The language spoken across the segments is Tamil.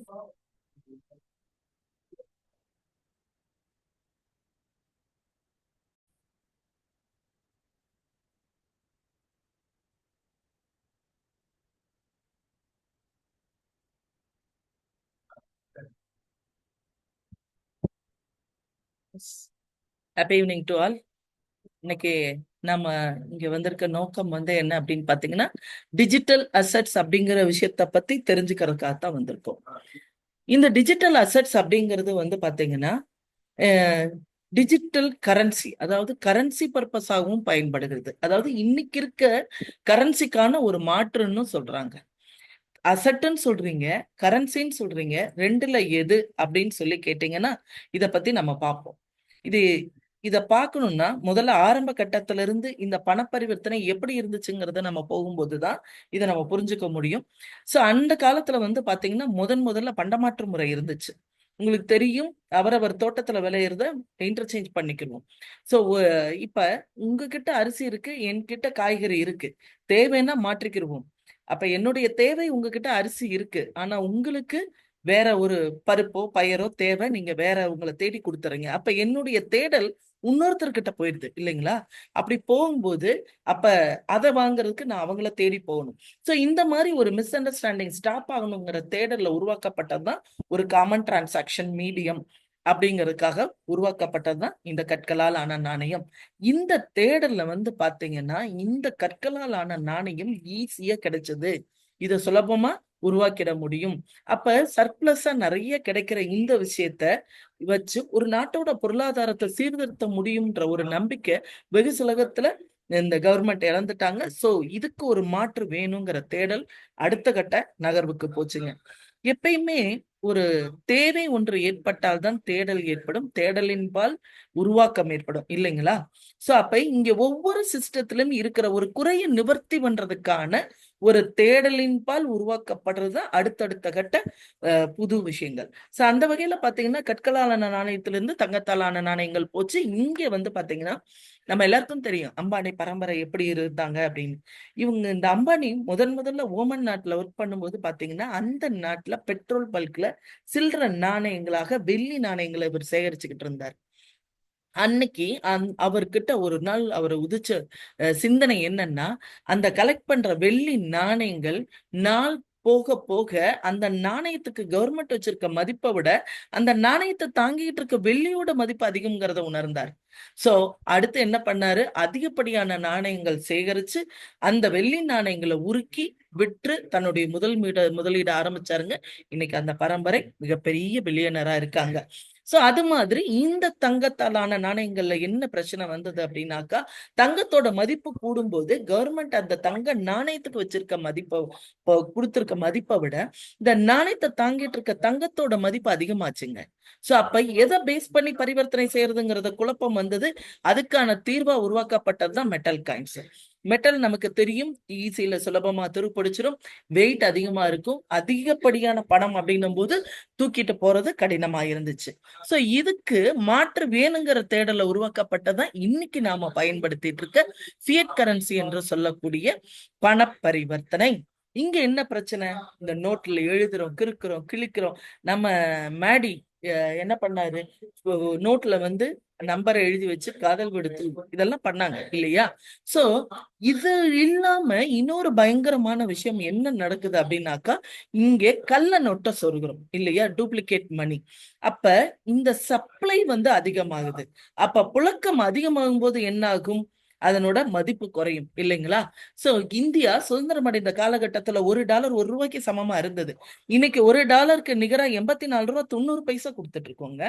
Happy evening to all. இன்னைக்கு நம்ம இங்க வந்திருக்க நோக்கம் என்ன அப்படின்னு பாத்தீங்கன்னா, டிஜிட்டல் அசெட்ஸ் அப்படிங்கிற விஷயத்த பத்தி தெரிஞ்சுக்கிறதுக்காக தான் வந்திருக்கோம். இந்த டிஜிட்டல் அசெட்ஸ் அப்படிங்கிறது பாத்தீங்கன்னா டிஜிட்டல் கரன்சி, அதாவது கரன்சி பர்பஸாகவும் பயன்படுகிறது. அதாவது இன்னைக்கு இருக்க கரன்சிக்கான ஒரு மாற்றுன்னு சொல்றாங்க. அசட்டுன்னு சொல்றீங்க, கரன்சின்னு சொல்றீங்க, ரெண்டுல எது அப்படின்னு சொல்லி கேட்டீங்கன்னா இத பத்தி நம்ம பார்ப்போம். இது இத பார்க்கணும்னா முதல்ல ஆரம்ப கட்டத்துல இருந்து இந்த பணப்பரிவர்த்தனை எப்படி இருந்துச்சுங்கிறத நம்ம போகும்போதுதான் இதை நம்ம புரிஞ்சுக்க முடியும். சோ அந்த காலத்துல பாத்தீங்கன்னா முதல்ல பண்டமாற்று முறை இருந்துச்சு. உங்களுக்கு தெரியும், அவரவர் தோட்டத்துல விளையிறத இன்டர்சேஞ்ச் பண்ணிக்கணும். சோ இப்ப உங்ககிட்ட அரிசி இருக்கு, என்கிட்ட காய்கறி இருக்கு, தேவைன்னா மாற்றிக்கிருவோம். அப்ப என்னுடைய தேவை, உங்ககிட்ட அரிசி இருக்கு, ஆனா உங்களுக்கு வேற ஒரு பருப்போ பயரோ தேவை, நீங்க வேற உங்களை தேடி கொடுத்துறீங்க. அப்ப என்னுடைய தேடல் இன்னொருத்தர்கிட்ட போயிடுது இல்லைங்களா? அப்படி போகும்போது அப்ப அதை வாங்குறதுக்கு நான் அவங்கள தேடி போகணும். சோ இந்த மாதிரி ஒரு மிஸ் அண்டர்ஸ்டாண்டிங் ஸ்டாப் ஆகணுங்கிற தேடல்ல உருவாக்கப்பட்டதுதான் ஒரு காமன் டிரான்சாக்ஷன் மீடியம் அப்படிங்கிறதுக்காக உருவாக்கப்பட்டதுதான் இந்த கற்களால் ஆன நாணயம். இந்த தேடல்ல பாத்தீங்கன்னா இந்த கற்களால் ஆன நாணயம் ஈஸியா கிடைச்சது. இத சுலபமா உருவாக்கிட முடியும். அப்ப சர்ப்ளஸா நிறைய கிடைக்கிற இந்த விஷயத்த வச்சு ஒரு நாட்டோட பொருளாதாரத்தை சீர்திருத்த முடியும்ன்ற ஒரு நம்பிக்கை வெகு சுலகத்துல இந்த கவர்மெண்ட் இழந்துட்டாங்க. சோ இதுக்கு ஒரு மாற்று வேணுங்கிற தேடல் அடுத்த கட்ட நகர்வுக்கு போச்சுங்க. எப்பயுமே ஒரு தேவை ஒன்று ஏற்பட்டால்தான் தேடல் ஏற்படும், தேடலின் பால் உருவாக்கம் ஏற்படும் இல்லைங்களா? சோ அப்ப இங்க ஒவ்வொரு சிஸ்டத்திலும் இருக்கிற ஒரு குறையை நிவர்த்தி பண்றதுக்கான ஒரு தேடலின் பால் உருவாக்கப்படுறது அடுத்தடுத்த கட்ட புது விஷயங்கள். சோ அந்த வகையில பாத்தீங்கன்னா கற்களாலான நாணயத்திலிருந்து தங்கத்தாலான நாணயங்கள் போச்சு. இங்க பாத்தீங்கன்னா நம்ம எல்லாருக்கும் தெரியும் அம்பானி பரம்பரை எப்படி இருந்தாங்க அப்படின்னு. இவங்க இந்த அம்பானி முதல்ல ஓமன் நாட்டுல ஒர்க் பண்ணும்போது பாத்தீங்கன்னா அந்த நாட்டுல பெட்ரோல் பல்க்ல சில்லற நாணயங்களாக வெள்ளி நாணயங்களை இவர் சேகரிச்சுக்கிட்டு இருந்தார். அன்னைக்கு அவர்கிட்ட ஒரு நாள் அவர் உதிச்ச சிந்தனை என்னன்னா, அந்த கலெக்ட் பண்ற வெள்ளி நாணயங்கள் நாள் போக போக அந்த நாணயத்துக்கு கவர்மெண்ட் வச்சிருக்க மதிப்பை விட அந்த நாணயத்தை தாங்கிட்டு இருக்க வெள்ளியோட மதிப்பு அதிகம்ங்கிறத உணர்ந்தார். சோ அடுத்து என்ன பண்ணாரு, அதிகப்படியான நாணயங்கள் சேகரிச்சு அந்த வெள்ளி நாணயங்களை உருக்கி விற்று தன்னுடைய முதலீடு ஆரம்பிச்சாருங்க. இன்னைக்கு அந்த பரம்பரை மிகப்பெரிய பில்லியனரா இருக்காங்க. சோ அது மாதிரி இந்த தங்கத்தாலான நாணயங்கள்ல என்ன பிரச்சனை வந்தது அப்படின்னாக்கா, தங்கத்தோட மதிப்பு கூடும்போது கவர்மெண்ட் அந்த தங்க நாணயத்துக்கு வச்சிருக்க மதிப்பை கொடுத்திருக்க மதிப்பை விட இந்த நாணயத்தை தாங்கிட்டு இருக்க தங்கத்தோட மதிப்பு அதிகமாச்சுங்க. சோ அப்ப எதை பேஸ் பண்ணி பரிவர்த்தனை செய்யறதுங்கிறத குழப்பம் வந்தது. அதுக்கான தீர்வா உருவாக்கப்பட்டதுதான் மெட்டல் காயின்ஸ். மெட்டல் நமக்கு தெரியும், ஈஸியில சுலபமா துருப்பிடிச்சிடும், வெயிட் அதிகமா இருக்கும், அதிகப்படியான பணம் அப்படின்னும் போது தூக்கிட்டு போறது கடினமா இருந்துச்சு. சோ இதுக்கு மாற்று வேணுங்கிற தேடல உருவாக்கப்பட்டதான் இன்னைக்கு நாம பயன்படுத்திட்டு இருக்க ஃபியட் கரன்சி என்று சொல்லக்கூடிய பண பரிவர்த்தனை. இங்க என்ன பிரச்சனை, இந்த நோட்ல எழுதுறோம், கிறுக்குறோம், கிழிக்கிறோம். நம்ம மேடி என்ன பண்ணாரு, நோட்ல நம்பரை எழுதி வச்சு காதல் விடுத்து இதெல்லாம் பண்ணாங்க இல்லையா? சோ இது இல்லாம இன்னொரு பயங்கரமான விஷயம் என்ன நடக்குது அப்படின்னாக்கா, இங்கே கள்ள நோட்டை சொருகிறோம் இல்லையா, டூப்ளிகேட் மணி. அப்ப இந்த சப்ளை அதிகமாகுது. அப்ப புழக்கம் அதிகமாகும் போது என்ன ஆகும், அதனோட மதிப்பு குறையும் இல்லைங்களா? சோ இந்தியா சுதந்திரம் அடைந்த காலகட்டத்துல $1 ₹1 சமமா இருந்தது. இன்னைக்கு $1 நிகரா 84 ரூபாய் 90 பைசா கொடுத்துட்டு இருக்கோங்க.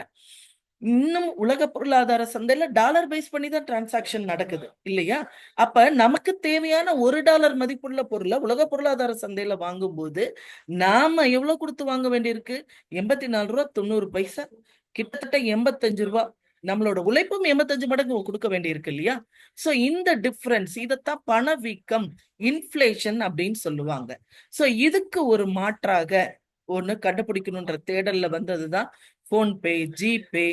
இன்னும் உலக பொருளாதார சந்தையில டாலர் பேஸ் பண்ணி தான் டிரான்சாக்ஷன் நடக்குது இல்லையா? அப்ப நமக்கு தேவையான $1 மதிப்புள்ள பொருளை உலக பொருளாதார சந்தையில வாங்கும்போது நாம எவ்வளவு கொடுத்து வாங்க வேண்டியிருக்கு? 84 ரூபாய் 90 பைசா, கிட்டத்தட்ட 85 ரூபாய். நம்மளோட உழைப்பும் 85 மடங்கு கொடுக்க வேண்டியிருக்கு இல்லையா? சோ இந்த டிஃபரன்ஸ் இதத்தான் பணவீக்கம், இன்ஃபிளேஷன் அப்படின்னு சொல்லுவாங்க. சோ இதுக்கு ஒரு மாற்றாக ஒண்ணு கண்டுபிடிக்கணும்ன்ற தேடல்ல வந்ததுதான் போன்பே, ஜிபே,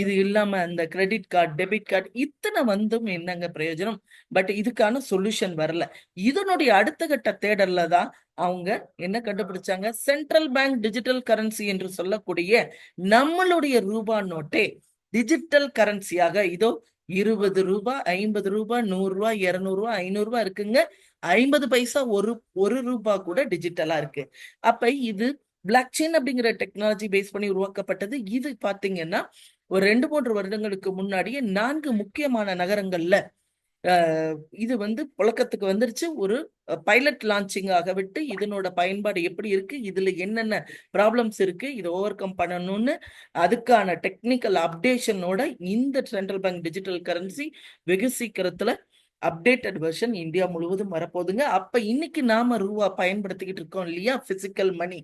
இது இல்லாம அந்த கிரெடிட் கார்டு, டெபிட் கார்டு இத்தனை வந்தும் என்னங்க பிரயோஜனம்? பட் இதுக்கான சொல்யூஷன் வரல. இதனுடைய அடுத்த கட்ட தேடல்ல தான் அவங்க என்ன கண்டுபிடிச்சாங்க? சென்ட்ரல் பேங்க் டிஜிட்டல் கரன்சி என்று சொல்லக்கூடிய நம்மளுடைய ரூபா நோட்டே டிஜிட்டல் கரன்சியாக இதோ 20 ரூபாய், 50 ரூபாய், 100 ரூபாய், 200 ரூபாய், 500 ரூபாய் இருக்குங்க. 50 பைசா ஒரு ரூபாய் கூட டிஜிட்டலா இருக்கு. அப்ப இது பிளாக் செயின் அப்படிங்கிற டெக்னாலஜி பேஸ் பண்ணி உருவாக்கப்பட்டது. இது பாத்தீங்கன்னா ஒரு 2-3 வருடங்களுக்கு முன்னாடியே 4 முக்கியமான நகரங்கள்ல இது வந்து புழக்கத்துக்கு வந்துருச்சு. ஒரு பைலட் லான்ச்சிங் ஆக விட்டு இதனோட பயன்பாடு எப்படி இருக்கு, இதுல என்னென்ன ப்ராப்ளம்ஸ் இருக்கு, இதை ஓவர் கம் பண்ணணும்னு அதுக்கான டெக்னிக்கல் அப்டேஷனோட இந்த சென்ட்ரல் பேங்க் டிஜிட்டல் கரன்சி வெகு சீக்கிரத்துல அப்டேட்டட் வெர்ஷன் இந்தியா முழுவதும் வரப்போகுதுங்க. அப்ப இன்னைக்கு நாம ரூபா பயன்படுத்திக்கிட்டு இருக்கோம் இல்லையா, பிசிக்கல் மணி,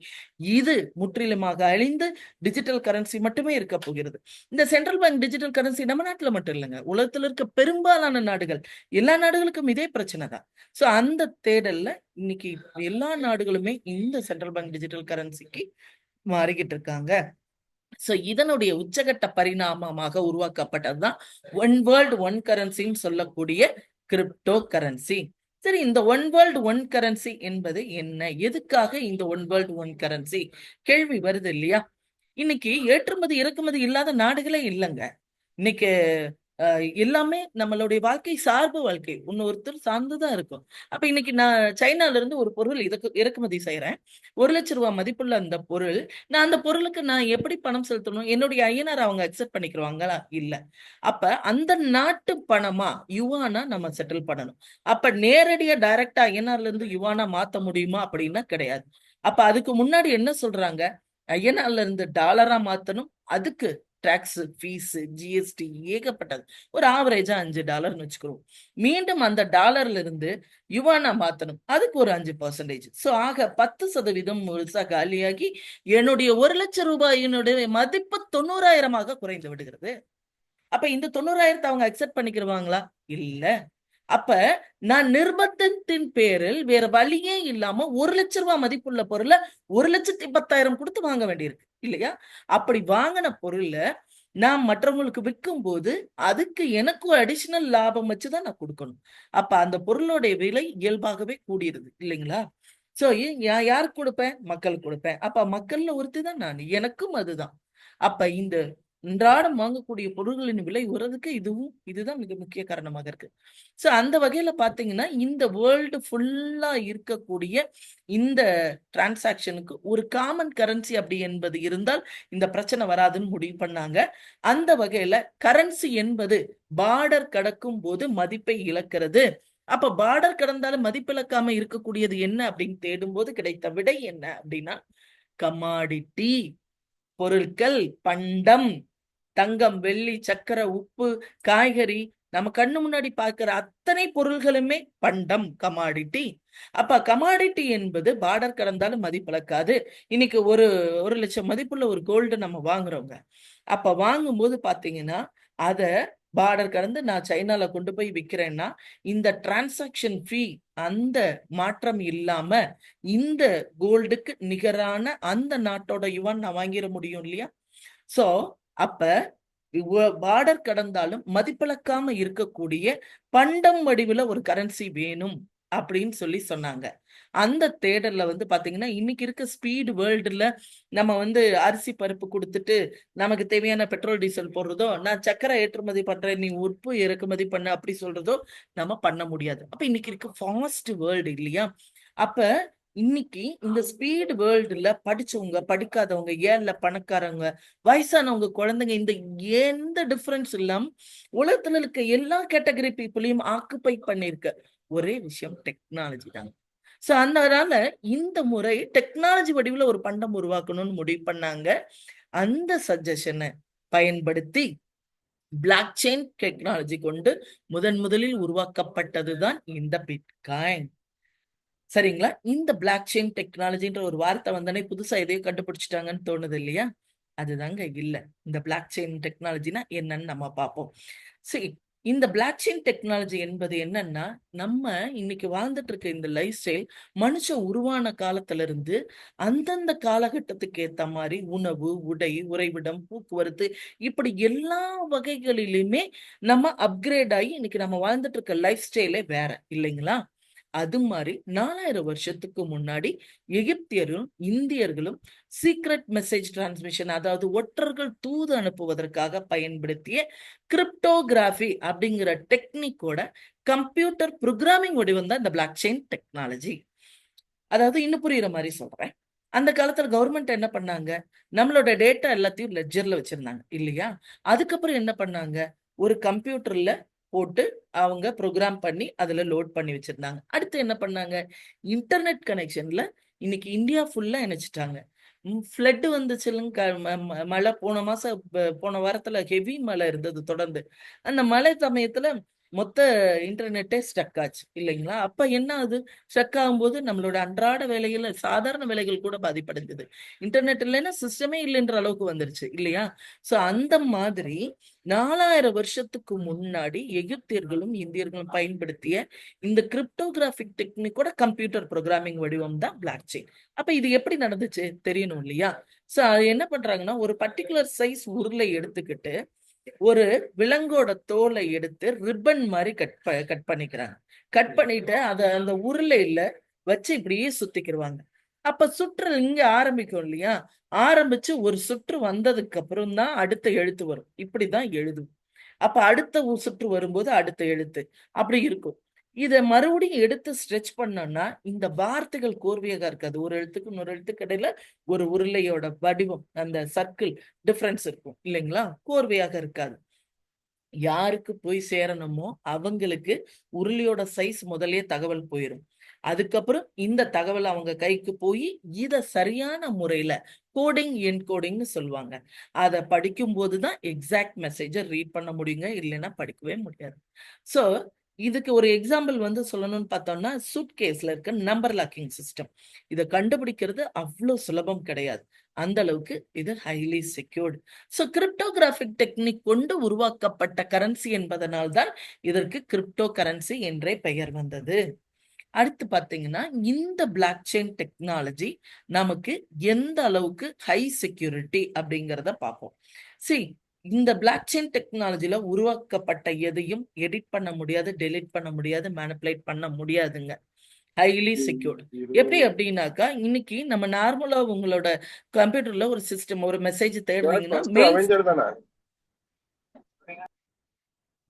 இது முற்றிலுமாக அழிந்து டிஜிட்டல் கரன்சி மட்டுமே இருக்க போகிறது. இந்த சென்ட்ரல் பேங்க் டிஜிட்டல் கரன்சி நம்ம நாட்டுல மட்டும் இல்லைங்க, உலகத்துல இருக்க பெரும்பாலான நாடுகள், எல்லா நாடுகளுக்கும் இதே பிரச்சனை தான். சோ அந்த தேடல்ல இன்னைக்கு எல்லா நாடுகளுமே இந்த சென்ட்ரல் பேங்க் டிஜிட்டல் கரன்சிக்கு மாறிக்கிட்டு இருக்காங்க. சோ இதனுடைய உச்சகட்ட பரிணாமமாக உருவாக்கப்பட்டதுதான் ஒன் வேர்ல்டு ஒன் கரன்சின்னு சொல்லக்கூடிய கிரிப்டோ கரன்சி. சரி, இந்த ஒன் வேர்ல்டு ஒன் கரன்சி என்பது என்ன? எதுக்காக இந்த ஒன் வேர்ல்டு ஒன் கரன்சி கேள்வி வருது இல்லையா? இன்னைக்கு ஏற்றுமதி இறக்குமதி இல்லாத நாடுகளே இல்லைங்க. இன்னைக்கு எல்லாமே நம்மளுடைய வாழ்க்கை சார்பு வாழ்க்கை, ஒருத்தர் சார்ந்துதான் இருக்கும். அப்ப இன்னைக்கு நான் சைனால இருந்து ஒரு பொருள் இறக்குமதி செய்யறேன். 1,00,000 ரூபாய் மதிப்புள்ள அந்த பொருள், நான் அந்த பொருளுக்கு நான் எப்படி பணம் செலுத்தணும்? என்னுடைய ஐஎன்ஆர் அவங்க அக்செப்ட் பண்ணிக்கிறவாங்களா? இல்ல. அப்ப அந்த நாட்டு பணமா யுவானா நம்ம செட்டில் பண்ணணும். அப்ப நேரடியா டைரக்டா ஐஎன்ஆர்ல இருந்து யுவானா மாத்த முடியுமா அப்படின்னா கிடையாது. அப்ப அதுக்கு முன்னாடி என்ன சொல்றாங்க? ஐஎன்ஆர்ல இருந்து டாலரா மாத்தணும். அதுக்கு டாக்ஸ், ஃபீஸ், ஜிஎஸ்டி ஏகப்பட்டது. ஒரு ஆவரேஜா $5 வச்சுக்கிறோம். மீண்டும் அந்த டாலர்ல இருந்து யுவானா மாத்தணும். அதுக்கு ஒரு 5%. சோ ஆக 10% முழுசா காலியாகி என்னுடைய 1,00,000 ரூபாயினுடைய மதிப்பு 90,000 குறைந்து விடுகிறது. அப்ப இந்த 90,000 அவங்க அக்செப்ட் பண்ணிக்கிறவாங்களா? இல்ல. அப்ப நான் நிர்பந்தத்தின் பேரில் வேற வழியே இல்லாம 1,00,000 ரூபாய் மதிப்புள்ள பொருளை 1,10,000 கொடுத்து வாங்க வேண்டியிருக்கு இல்லையா? அப்படி வாங்கின பொருள நான் மற்றவங்களுக்கு விற்கும் போது அதுக்கு எனக்கு அடிஷனல் லாபம் வச்சுதான் நான் கொடுக்கணும். அப்ப அந்த பொருளுடைய விலை இயல்பாகவே கூடிருது இல்லைங்களா? சோ யாருக்கு கொடுப்பேன்? மக்களுக்கு கொடுப்பேன். அப்ப மக்கள்ல ஒருத்தி தான் நான், எனக்கும் அதுதான். அப்ப இந்த அன்றாடம் வாங்கக்கூடிய பொருள்களின் விலை உயர்றதுக்கு இதுதான் மிக முக்கிய காரணமாக இருக்கு. சோ அந்த வகையில பாத்தீங்கன்னா இந்த வேர்ல்டு ஃபுல்லா இருக்கக்கூடிய இந்த டிரான்சாக்ஷனுக்கு ஒரு காமன் கரன்சி அப்படி என்பது இருந்தால் இந்த பிரச்சனை வராதுன்னு முடிவு பண்ணாங்க. அந்த வகையில கரன்சி என்பது பார்டர் கடக்கும் போது மதிப்பை இழக்கிறது. அப்ப பார்டர் கடந்தாலும் மதிப்பிழக்காம இருக்கக்கூடியது என்ன அப்படின்னு தேடும் போது கிடைத்த விடை என்ன அப்படின்னா கமாடிட்டி, பொருட்கள், பண்டம், தங்கம், வெள்ளி, சக்கரை, உப்பு, காய்கறி, நம்ம கண்ணு முன்னாடி பார்க்கிற அத்தனை பொருள்களுமே பண்டம், கமாடிட்டி. அப்ப கமாடிட்டி என்பது பார்டர் கடந்தாலும் மதிப்பிழக்காது. இன்னைக்கு ஒரு 1,00,000 மதிப்புள்ள ஒரு கோல்டு நம்ம வாங்குறோங்க. அப்ப வாங்கும்போது பாத்தீங்கன்னா அத பார்டர் கடந்து நான் சைனால கொண்டு போய் விற்கிறேன்னா இந்த டிரான்சாக்ஷன் ஃபீ அந்த மாற்றம் இல்லாம இந்த கோல்டுக்கு நிகரான அந்த நாட்டோட யுவான் நான் வாங்கிட முடியும் இல்லையா? சோ அப்ப பார்டர் கடந்தாலும் மதிப்பிழக்காம இருக்கக்கூடிய பண்டம் வடிவுல ஒரு கரன்சி வேணும் அப்படின்னு சொல்லி சொன்னாங்க. அந்த தேடல்ல வந்து பாத்தீங்கன்னா இன்னைக்கு இருக்க ஸ்பீடு வேர்ல்டுல நம்ம வந்து அரிசி பருப்பு கொடுத்துட்டு நமக்கு தேவையான பெட்ரோல் டீசல் போடுறதோ, நான் சக்கரை ஏற்றுமதி பண்றேன் நீ உப்பு இறக்குமதி பண்ண அப்படி சொல்றதோ நம்ம பண்ண முடியாது. அப்ப இன்னைக்கு இருக்க ஃபாஸ்ட் வேர்ல்டு இல்லையா? அப்ப இன்னைக்கு இந்த ஸ்பீடு வேர்ல்டுல படிச்சவங்க, படிக்காதவங்க, ஏழை, பணக்காரங்க, வயசானவங்க, குழந்தைங்க, இந்த எந்த டிஃபரன்ஸ் இல்லாம உலகத்துல இருக்க எல்லா கேட்டகரி பீப்புளையும் ஆக்குப்பை பண்ணிருக்க ஒரே விஷயம் டெக்னாலஜி தாங்க. சோ அதனால இந்த முறை டெக்னாலஜி வடிவுல ஒரு பண்டம் உருவாக்கணும்னு முடிவு பண்ணாங்க. அந்த சஜஷனை பயன்படுத்தி பிளாக் செயின் டெக்னாலஜி கொண்டு முதலில் உருவாக்கப்பட்டதுதான் இந்த பிட்காயின். சரிங்களா? இந்த பிளாக் செயின் டெக்னாலஜின்ற ஒரு வார்த்தை வந்தனே புதுசா எதையும் கண்டுபிடிச்சிட்டாங்கன்னு தோணுது இல்லையா? அதுதாங்க இல்ல. இந்த பிளாக் செயின் டெக்னாலஜினா என்னன்னு நம்ம பார்ப்போம். சரி, இந்த பிளாக் செயின் டெக்னாலஜி என்பது என்னன்னா, நம்ம இன்னைக்கு வாழ்ந்துட்டு இருக்க இந்த லைஃப் ஸ்டைல் மனுஷன் உருவான காலத்துல இருந்து அந்தந்த காலகட்டத்துக்கு ஏத்த மாதிரி உணவு, உடை, உறைவிடம், போக்குவரத்து இப்படி எல்லா வகைகளிலுமே நம்ம அப்கிரேட் ஆகி இன்னைக்கு நம்ம வாழ்ந்துட்டு இருக்க லைஃப் ஸ்டைலே வேற இல்லைங்களா? அது மாதிரி 4000 வருஷத்துக்கு முன்னாடி எகிப்தியரும் இந்தியர்களும் சீக்ரெட் மெசேஜ் டிரான்ஸ்மிஷன், அதாவது ஒற்றர்கள் தூது அனுப்புவதற்காக பயன்படுத்திய கிரிப்டோகிராஃபி அப்படிங்கிற டெக்னிக்கோட கம்ப்யூட்டர் ப்ரோக்ராமிங் வடிவம் தான் இந்த பிளாக் செயின் டெக்னாலஜி. அதாவது இன்னும் புரியுற மாதிரி சொல்றேன். அந்த காலத்துல கவர்மெண்ட் என்ன பண்ணாங்க, நம்மளோட டேட்டா எல்லாத்தையும் லெட்ஜர்ல வச்சிருந்தாங்க இல்லையா? அதுக்கப்புறம் என்ன பண்ணாங்க, ஒரு கம்ப்யூட்டர்ல போட்டு அவங்க ப்ரோக்ராம் பண்ணி அதுல லோட் பண்ணி வச்சிருந்தாங்க. அடுத்து என்ன பண்ணாங்க, இன்டர்நெட் கனெக்ஷன்ல இன்னைக்கு இந்தியா ஃபுல்லா இணைச்சிட்டாங்க. ஃப்ளட் வந்துச்சுல்லுங்க, மழை போன மாசம் போன வாரத்துல ஹெவி மழை இருந்தது தொடர்ந்து. அந்த மழை சமயத்துல மொத்த இன்டர்நெட்டே ஸ்டக் ஆச்சு இல்லைங்களா? அப்ப என்ன ஆகுது, ஸ்டக் ஆகும்போது நம்மளோட அன்றாட வேலைகள், சாதாரண வேலைகள் கூட பாதிப்படைஞ்சது. இன்டர்நெட் இல்லைன்னா சிஸ்டமே இல்லைன்ற அளவுக்கு வந்துருச்சு இல்லையா? சோ அந்த மாதிரி 4000 வருஷத்துக்கு முன்னாடி எகிப்தியர்களும் இந்தியர்களும் பயன்படுத்திய இந்த கிரிப்டோகிராபிக் டெக்னிக்கோட கம்ப்யூட்டர் ப்ரோக்ராமிங் வடிவம் தான் பிளாக் செயின். அப்ப இது எப்படி நடந்துச்சு தெரியணும் இல்லையா? சோ அது என்ன பண்றாங்கன்னா, ஒரு பர்டிகுலர் சைஸ் உருளை எடுத்துக்கிட்டு ஒரு விலங்கோட தோலை எடுத்து ரிப்பன் மாதிரி கட் பண்ணிக்கிறாங்க. கட் பண்ணிட்டு அத அந்த உருளையில வச்சு இப்படியே சுத்திக்கிருவாங்க. அப்ப சுற்று இங்க ஆரம்பிக்கும் இல்லையா? ஆரம்பிச்சு ஒரு சுற்று வந்ததுக்கு அப்புறம் தான் அடுத்த எழுத்து வரும். இப்படிதான் எழுதும். அப்ப அடுத்த சுற்று வரும்போது அடுத்த எழுத்து அப்படி இருக்கும். இத மறுபடியும் எடுத்து ஸ்ட்ரெச் பண்ணோம்னா இந்த வார்த்தைகள் கோர்வையாக இருக்காது. ஒரு எழுத்துக்கு இன்னொரு எழுத்துக்கு இடையில ஒரு உருளையோட வடிவம், அந்த சர்க்கிள் டிஃபரன்ஸ் இருக்கும் இல்லைங்களா? கோர்வையாக இருக்காது. யாருக்கு போய் சேரணுமோ அவங்களுக்கு உருளையோட சைஸ் முதல்லயே தகவல் போயிரும். அதுக்கப்புறம் இந்த தகவல் அவங்க கைக்கு போய் இத சரியான முறையில கோடிங் என்கோடிங்னு சொல்லுவாங்க. அத படிக்கும் போதுதான் எக்ஸாக்ட் மெசேஜ ரீட் பண்ண முடியுங்க. இல்லைன்னா படிக்கவே முடியாது. சோ இதுக்கு ஒரு எக்ஸாம்பிள் வந்து சொல்லணும்னு பார்த்தோம்னா, சூட்கேஸ்ல இருக்க நம்பர் லாக்கிங் சிஸ்டம். இத கண்டுபிடிக்கிறது அவ்வளவு சுலபம் கிடையாது. அந்த அளவுக்கு இது ஹைலி செக்யூர்டு. சோ கிரிப்டோகிராபிக் டெக்னிக் கொண்டு உருவாக்கப்பட்ட கரன்சி என்பதனால் தான் இதற்கு கிரிப்டோ கரன்சி என்றே பெயர் வந்தது. அடுத்து பாத்தீங்கன்னா, இந்த பிளாக் செயின் டெக்னாலஜி நமக்கு எந்த அளவுக்கு ஹை செக்யூரிட்டி அப்படிங்கிறத பார்ப்போம். சி இந்த பிளாக் செயின் டெக்னாலஜில உருவாக்கப்பட்ட எதையும் எடிட் பண்ண முடியாது, டெலிட் பண்ண முடியாது, மேனிபுலேட் பண்ண முடியாதுங்க. Highly secured. எப்படி அப்படின்னாக்கா, இன்னைக்கு நம்ம நார்மலா உங்களோட கம்ப்யூட்டர்ல ஒரு சிஸ்டம், ஒரு மெசேஜ் தேடுறீங்கன்னா மெயில்.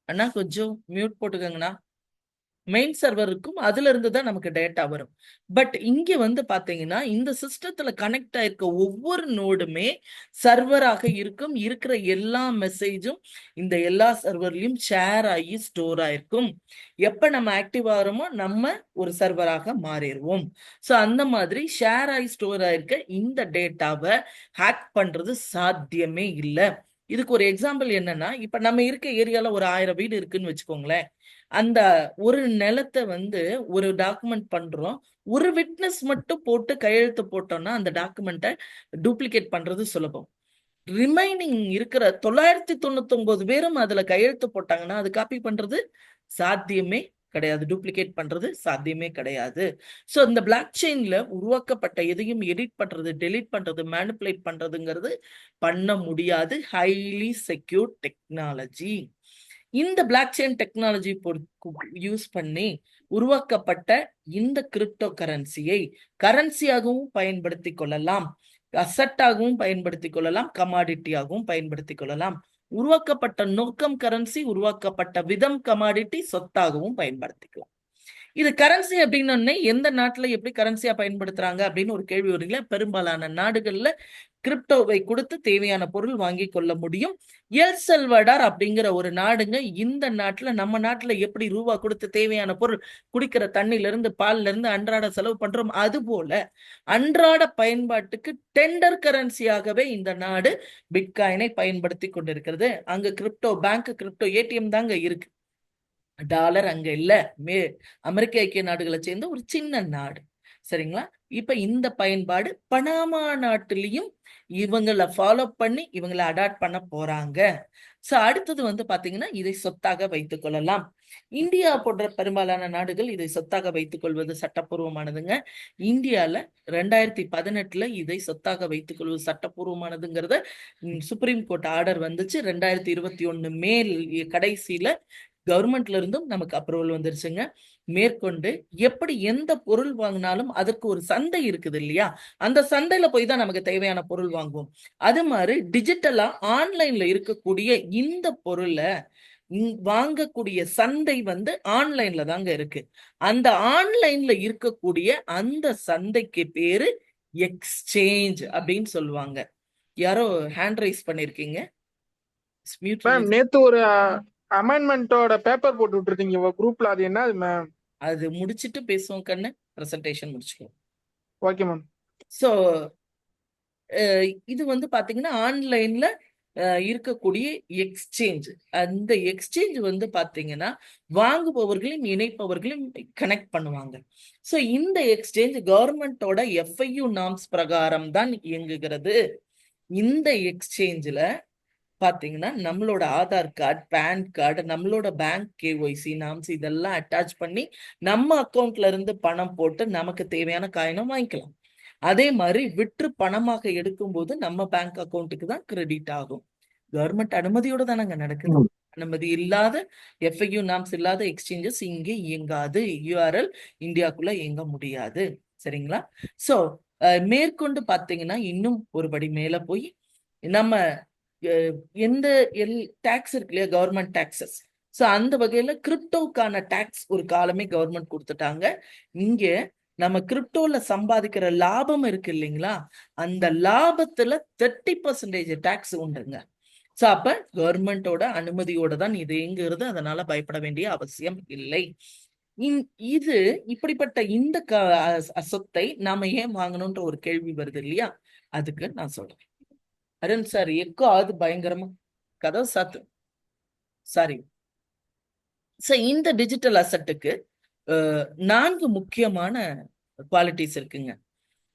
அண்ணா கொஞ்சம் மியூட் போட்டுக்கங்கண்ணா. மெயின் சர்வர் இருக்கும், அதுல இருந்து தான் நமக்கு டேட்டா வரும். பட் இங்க வந்து பாத்தீங்கன்னா, இந்த சிஸ்டத்துல கனெக்ட் ஆயிருக்க ஒவ்வொரு நோடுமே சர்வராக இருக்கும். இருக்கிற எல்லா மெசேஜும் இந்த எல்லா சர்வர்லயும் ஷேர் ஆகி ஸ்டோர் ஆயிருக்கும். எப்ப நம்ம ஆக்டிவ் ஆகிறோமோ நம்ம ஒரு சர்வராக மாறிடுவோம். சோ அந்த மாதிரி ஷேர் ஆகி ஸ்டோர் ஆயிருக்க இந்த டேட்டாவை ஹேக் பண்றது சாத்தியமே இல்லை. இதுக்கு ஒரு எக்ஸாம்பிள் என்னன்னா, இப்ப நம்ம இருக்க ஏரியால ஒரு 1000 வீடு இருக்குன்னு வச்சுக்கோங்களேன். அந்த ஒரு நிலத்தை வந்து ஒரு டாக்குமெண்ட் பண்றோம். ஒரு விட்னஸ் மட்டும் போட்டு கையெழுத்து போட்டோம்னா அந்த டாக்குமெண்ட்டை டூப்ளிகேட் பண்றது சுலபம். ரிமைனிங் இருக்கிற 999 பேரும் அதுல கையெழுத்து போட்டாங்கன்னா அது காப்பி பண்றது சாத்தியமே கிடையாது. டூப்ளிகேட் பண்றது சாத்தியமே கிடையாது. சோ இந்த பிளாக் செயின்ல உருவாக்கப்பட்ட எதையும் எடிட் பண்றது, டெலிட் பண்றது, மேனிபுலேட் பண்றதுங்கிறது பண்ண முடியாது. Highly secure technology. இந்த பிளாக் செயின் டெக்னாலஜி யூஸ் பண்ணி உருவாக்கப்பட்ட இந்த கிரிப்டோ கரன்சியை கரன்சியாகவும் பயன்படுத்திக் கொள்ளலாம், அசட்டாகவும் பயன்படுத்திக் கொள்ளலாம், கமாடிட்டியாகவும் பயன்படுத்திக் கொள்ளலாம். உருவாக்கப்பட்ட நோக்கம் கரன்சி, உருவாக்கப்பட்ட விதம் கமாடிட்டி, சொத்தாகவும் பயன்படுத்திக்கலாம். இது கரன்சி அப்படின்னு எந்த நாட்டுல எப்படி கரன்சியா பயன்படுத்துறாங்க அப்படின்னு ஒரு கேள்வி வருங்களா? பெரும்பாலான நாடுகள்ல கிரிப்டோவை கொடுத்து தேவையான பொருள் வாங்கி கொள்ள முடியும். எல் செல்வடார் அப்படிங்கிற ஒரு நாடுங்க. இந்த நாட்டுல நம்ம நாட்டுல எப்படி ரூபா கொடுத்து தேவையான பொருள், குடிக்கிற தண்ணில இருந்து பால்ல இருந்து அன்றாட செலவு பண்றோம், அது போல அன்றாட பயன்பாட்டுக்கு டெண்டர் கரன்சியாகவே இந்த நாடு பிட்காயினை பயன்படுத்தி கொண்டிருக்கிறது. அங்க கிரிப்டோ பேங்க், கிரிப்டோ ஏடிஎம் தாங்க இருக்கு. டாலர் அங்க இல்ல. அமெரிக்க ஐக்கிய நாடுகளை சேர்ந்த ஒரு சின்ன நாடு. சரிங்களா? இப்ப இந்த பயன்பாடு பனாமா நாட்டிலையும் இவங்களை ஃபாலோ பண்ணி இவங்களை அடாப்ட் பண்ண போறாங்க. சோ அடுத்தது வந்து பாத்தீங்கன்னா இதை சொத்தாக வைத்துக் கொள்ளலாம். இந்தியா போன்ற பெரும்பாலான நாடுகள் இதை சொத்தாக வைத்துக் கொள்வது சட்டப்பூர்வமானதுங்க. இந்தியால 2018 இதை சொத்தாக வைத்துக் கொள்வது சட்டப்பூர்வமானதுங்கிறத சுப்ரீம் கோர்ட் ஆர்டர் வந்துச்சு. 2021 மே கடைசியில கவர்மெண்ட்ல இருந்தும் நமக்கு அப்ரூவல் வந்துருச்சுங்க. மேற்கொண்டு எப்படி எந்த பொருள் வாங்கினாலும் அதற்கு ஒரு சந்தை இருக்குது இல்லையா, அந்த சந்தையில போய் தான் நமக்கு தேவையான பொருள் வாங்குவோம். அது மாதிரி டிஜிட்டலா ஆன்லைன்ல இருக்கக்கூடிய இந்த பொருளை வாங்கக்கூடிய சந்தை வந்து ஆன்லைன்ல தாங்க இருக்கு. அந்த ஆன்லைன்ல இருக்கக்கூடிய அந்த சந்தைக்கு பேரு எக்ஸ்சேஞ்ச் அப்படின்னு சொல்லுவாங்க. யாரோ ஹேண்ட் ரைஸ் பண்ணிருக்கீங்க. மேம் நேத்து ஒரு அமெண்ட்மெண்டோட பேப்பர் போட்டு விட்டுருக்கீங்க குரூப்ல, அது என்ன மேம்? அது முடிச்சிட்டு பேசுவோம் கண்ணு. பிரசன்டேஷன் முடிச்சுக்கோ. Okay ma'am. சோ இது வந்து பாத்தீங்கன்னா ஆன்லைன்ல இருக்கக்கூடிய எக்ஸ்சேஞ்ச். அந்த எக்ஸ்சேஞ்ச் வந்து பாத்தீங்கன்னா வாங்குபவர்களையும் இணைப்பவர்களையும் கனெக்ட் பண்ணுவாங்க. சோ இந்த எக்ஸ்சேஞ்ச் கவர்மெண்டோட FIU நார்ம்ஸ் பிரகாரம் தான் இயங்குகிறது. இந்த எக்ஸ்சேஞ்சில் பாத்தீங்கன்னா நம்மளோட ஆதார் கார்டு, பேன் கார்டு, நம்மளோட பேங்க் KYC நாம்ஸ் இதெல்லாம் அட்டாச் பண்ணி நம்ம அக்கௌண்ட்ல இருந்து பணம் போட்டு நமக்கு தேவையான காயினும் வாங்கிக்கலாம். அதே மாதிரி விற்று பணமாக எடுக்கும்போது நம்ம பேங்க் அக்கௌண்ட்டுக்கு தான் கிரெடிட் ஆகும். கவர்மெண்ட் அனுமதியோட தானங்க நடக்குது. அனுமதி இல்லாத FIU நாம்ஸ் இல்லாத எக்ஸ்சேஞ்சஸ் இங்கே இயங்காது. URL இந்தியாக்குள்ள இயங்க முடியாது. சரிங்களா? சோ மேற்கொண்டு பாத்தீங்கன்னா இன்னும் ஒருபடி மேல போய் நம்ம எந்த டாக்ஸ் இருக்கு இல்லையா, கவர்மெண்ட் டாக்ஸஸ். ஸோ அந்த வகையில கிரிப்டோக்கான டாக்ஸ் ஒரு காலமே கவர்மெண்ட் கொடுத்துட்டாங்க. இங்க நம்ம கிரிப்டோல சம்பாதிக்கிற லாபம் இருக்கு இல்லைங்களா, அந்த லாபத்துல 30% டாக்ஸ் உண்டுங்க. ஸோ அப்ப கவர்மெண்டோட அனுமதியோட தான் இது எங்கிறது, அதனால பயப்பட வேண்டிய அவசியம் இல்லை. இது இப்படிப்பட்ட இந்த சொத்தை நாம ஏன் வாங்கணும்ன்ற ஒரு கேள்வி வருது இல்லையா, அதுக்கு நான் சொல்றேன். அருண் சார் எக்கோ ஆகுது பயங்கரமா, கதவு சாத்து. சாரி. இந்த டிஜிட்டல் அசட்டுக்கு 4 முக்கியமான குவாலிட்டிஸ் இருக்குங்க.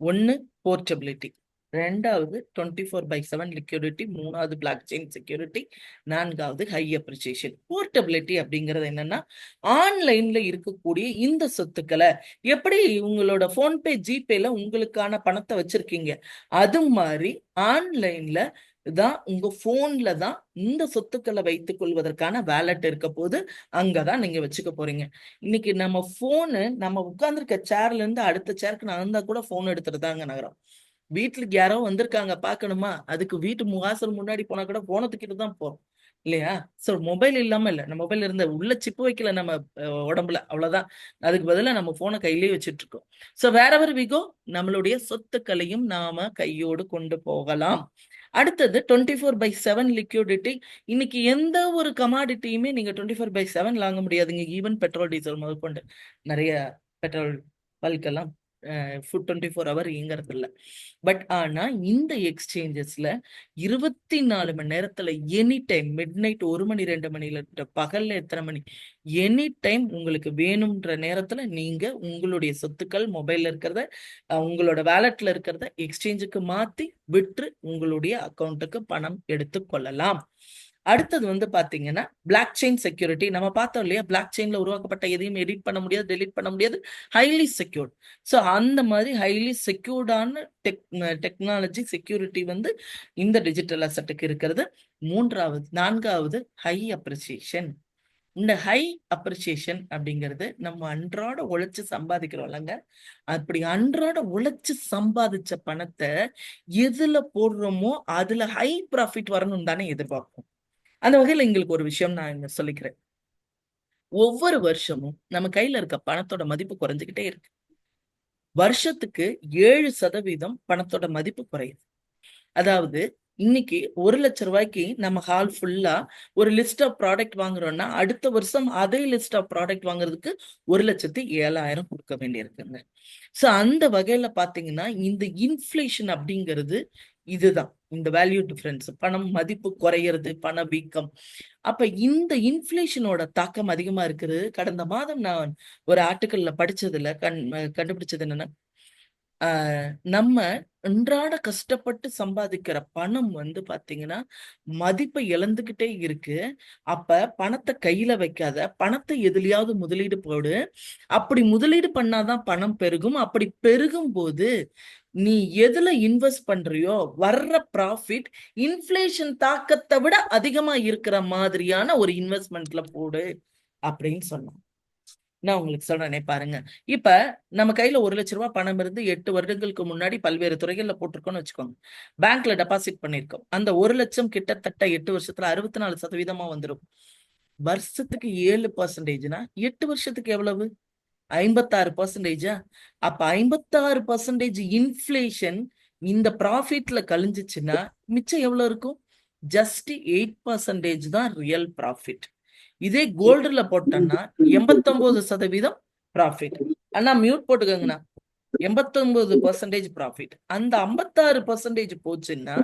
1 போர்ட்டபிலிட்டி, 2வது 24/7 லிக்விடிட்டி, 3வது பிளாக் செயின் செக்யூரிட்டி, 4வது ஹை அப்ரிசியேஷன். போர்ட்டபிலிட்டி அப்படிங்கிறது என்னன்னா ஆன்லைன்ல இருக்கக்கூடிய இந்த சொத்துக்களை எப்படி உங்களோட போன்பே ஜிபேல உங்களுக்கான பணத்தை வச்சிருக்கீங்க, அது மாதிரி ஆன்லைன்ல தான் உங்க போன்ல தான் இந்த சொத்துக்களை வைத்துக் கொள்வதற்கான வேலட் இருக்க போது அங்கதான் நீங்க வச்சுக்க போறீங்க. இன்னைக்கு நம்ம போனு நம்ம உட்கார்ந்துருக்க சேர்ல இருந்து அடுத்த சேருக்கு நகர்ந்தா கூட போன் எடுத்துட்டு தாங்க நகரம். வீட்டுக்கு யாரோ வந்திருக்காங்க பாக்கணுமா, அதுக்கு வீட்டு வாசல் முன்னாடி போனா கூட போனை தூக்கிட்டு தான் போறோம் இல்லையா? சோ மொபைல் இல்லாம இல்ல, நம்ம மொபைல் இருந்த உள்ள சிப்பு வைக்கல நம்ம உடம்புல, அவ்வளவுதான். அதுக்கு பதிலா நம்ம போனை கையிலேயே வச்சுட்டு இருக்கோம். சோ வேறவர் விகோ நம்மளுடைய சொத்துக்களையும் நாம கையோடு கொண்டு போகலாம். அடுத்தது 24/7 லிக்விடிட்டி. இன்னைக்கு எந்த ஒரு கமாடிட்டியுமே நீங்க 24/7 வாங்க முடியாதுங்க. ஈவன் பெட்ரோல் டீசல் முதற்கொண்டு நிறைய பெட்ரோல் பல்கெல்லாம் ஃபுட் 24 ஹவர் இயங்குறது இல்லை. பட் ஆனா இந்த எக்ஸ்சேஞ்சஸ்ல 24 மணி நேரத்துல எனி டைம், மிட் நைட் 1 மணி 2 மணில, பகல்ல எத்தனை மணி, எனி டைம் உங்களுக்கு வேணும்ன்ற நேரத்துல நீங்க உங்களுடைய சொத்துக்கள் மொபைல்ல இருக்கிறத உங்களோட வேலட்ல இருக்கிறத எக்ஸ்சேஞ்சுக்கு மாத்தி விற்று உங்களுடைய அக்கௌண்ட்டுக்கு பணம் எடுத்து கொள்ளலாம். அடுத்தது வந்து பாத்தீங்கன்னா பிளாக் செயின் செக்யூரிட்டி. நம்ம பார்த்தோம் இல்லையா, பிளாக் செயின்ல உருவாக்கப்பட்ட எதையும் எடிட் பண்ண முடியாது, டெலிட் பண்ண முடியாது, ஹைலி செக்யூர்ட். ஸோ அந்த மாதிரி ஹைலி செக்யூர்டான டெக்னாலஜி செக்யூரிட்டி வந்து இந்த டிஜிட்டல் அசட்டுக்கு இருக்கிறது. 4வது ஹை அப்ரிசியேஷன். இந்த ஹை அப்ரிசியேஷன் அப்படிங்கிறது நம்ம அன்றாட உழைச்சு சம்பாதிக்கிறோம்லங்க, அப்படி அன்றாட உழைச்சு சம்பாதிச்ச பணத்தை எதுல போடுறோமோ அதுல ஹை ப்ராஃபிட் வரணும் தானே எதிர்பார்ப்போம். அந்த வகையில எங்களுக்கு ஒரு விஷயம் நான் இங்க சொல்லிக்கிறேன். ஒவ்வொரு வருஷமும் நம்ம கையில இருக்க பணத்தோட மதிப்பு குறைஞ்சுக்கிட்டே இருக்கு. வருஷத்துக்கு 7% பணத்தோட மதிப்பு குறையுது. அதாவது இன்னைக்கு 1,00,000 நம்ம ஹால் ஃபுல்லா ஒரு லிஸ்ட் ஆஃப் ப்ராடக்ட் வாங்குறோம்னா அடுத்த வருஷம் அதே லிஸ்ட் ஆஃப் ப்ராடக்ட் வாங்குறதுக்கு 1,07,000 கொடுக்க வேண்டியிருக்குங்க. சோ அந்த வகையில பாத்தீங்கன்னா இந்த இன்ஃபிளேஷன் அப்படிங்கிறது இதுதான். இந்த வேல்யூ டிஃபரன்ஸ், பணம் மதிப்பு குறையிறது, பண வீக்கம். அப்ப இந்த இன்ஃபிளேஷனோட தாக்கம் அதிகமா இருக்குது. கடந்த மாதம் நான் ஒரு ஆர்டிக்கல்ல படிச்சதுல கண்டுபிடிச்சது என்னன்னா, நம்ம அன்றாட கஷ்டப்பட்டு சம்பாதிக்கிற பணம் வந்து பாத்தீங்கன்னா மதிப்பை இழந்துகிட்டே இருக்கு. அப்ப பணத்தை கையில வைக்காத, பணத்தை எதுலயாவது முதலீடு போடு. அப்படி முதலீடு பண்ணாதான் பணம் பெருகும். அப்படி பெருகும் போது நீ எதுல இன்வெஸ்ட் பண்றியோ வர்ற ப்ராஃபிட் இன்ஃப்ளேஷன் தாக்கத்தை விட அதிகமா இருக்கிற மாதிரியான ஒரு இன்வெஸ்ட்மெண்ட்ல போடு அப்படின்னு சொன்னோம். நான் உங்களுக்கு சொல்றேனே பாருங்க. இப்ப நம்ம கையில 1,00,000 பணம் இருந்து 8 வருடங்களுக்கு முன்னாடி பல்வேறு துறைகள்ல போட்டிருக்கோம்னு வச்சுக்கோங்க. பேங்க்ல டெபாசிட் பண்ணிருக்கோம். அந்த 1,00,000 கிட்டத்தட்ட 8 வருஷத்துல 64% வந்துடும். வருஷத்துக்கு 7%னா 8 வருஷத்துக்கு எவ்வளவு? 56%. அப்ப 56% இன்ஃப்ளேஷன் இந்த ப்ராஃபிட்ல கழிஞ்சிச்சுன்னா மிச்சம் எவ்வளவு இருக்கும்? ஜஸ்ட் 8% தான் ரியல் ப்ராஃபிட். இதே கோல்டுல போட்டோம்னா 89% ப்ராஃபிட். ஆனா மியூட் போட்டுக்கோங்கண்ணா. 89% ப்ராஃபிட். அந்த 56% போச்சுன்னா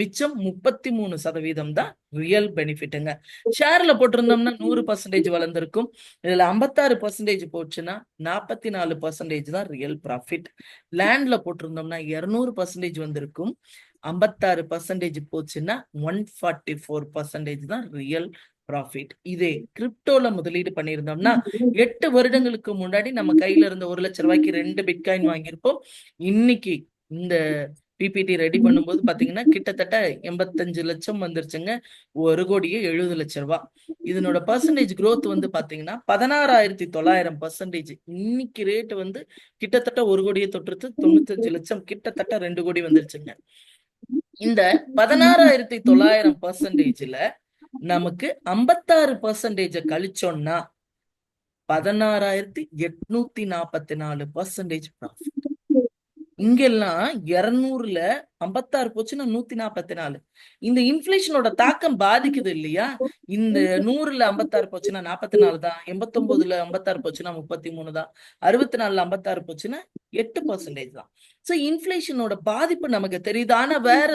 மிச்சம் 33% தான் ரியல் பெனிஃபிட்டுங்க. ஷேர்ல போட்டிருந்தோம்னா 100% வளர்ந்திருக்கும். இதுல 56% போச்சுன்னா 44% தான் ரியல் ப்ராஃபிட். லேண்ட்ல போட்டிருந்தோம்னா 200% வந்திருக்கும். 56% போச்சுன்னா 144% தான் ரியல் ப்ராஃபிட். இதே கிரிப்டோல முதலீடு பண்ணியிருந்தோம்னா 8 வருடங்களுக்கு முன்னாடி நம்ம கையில இருந்த 1,00,000 2 பிட்காயின் வாங்கியிருப்போம். இன்னைக்கு இந்த பிபிடி ரெடி பண்ணும்போது பாத்தீங்கன்னா கிட்டத்தட்ட 85 லட்சம் வந்துருச்சுங்க. 1,70,00,000. இதனோட பர்சன்டேஜ் growth வந்து பாத்தீங்கன்னா 16,900%. இன்னைக்கு ரேட் வந்து கிட்டத்தட்ட 1 கோடியை தொற்றுத்து 95 லட்சம், கிட்டத்தட்ட 2 கோடி வந்துருச்சுங்க. இந்த 16,900%ல நமக்கு 56% கழிச்சோம்னா 16,844% ப்ராஃபிட். இங்கெல்லாம் 200ல 56 போச்சுன்னா 144. இந்த இன்ஃபிளேஷனோட தாக்கம் பாதிக்குது இல்லையா? இந்த 100ல 56 போச்சுன்னா 44 தான், 89ல 56 போச்சுன்னா 33 தான், 64ல 56 போச்சுன்னா 8% தான். சோ இன்ஃபிளேஷனோட பாதிப்பு நமக்கு தெரியுது. ஆனா வேற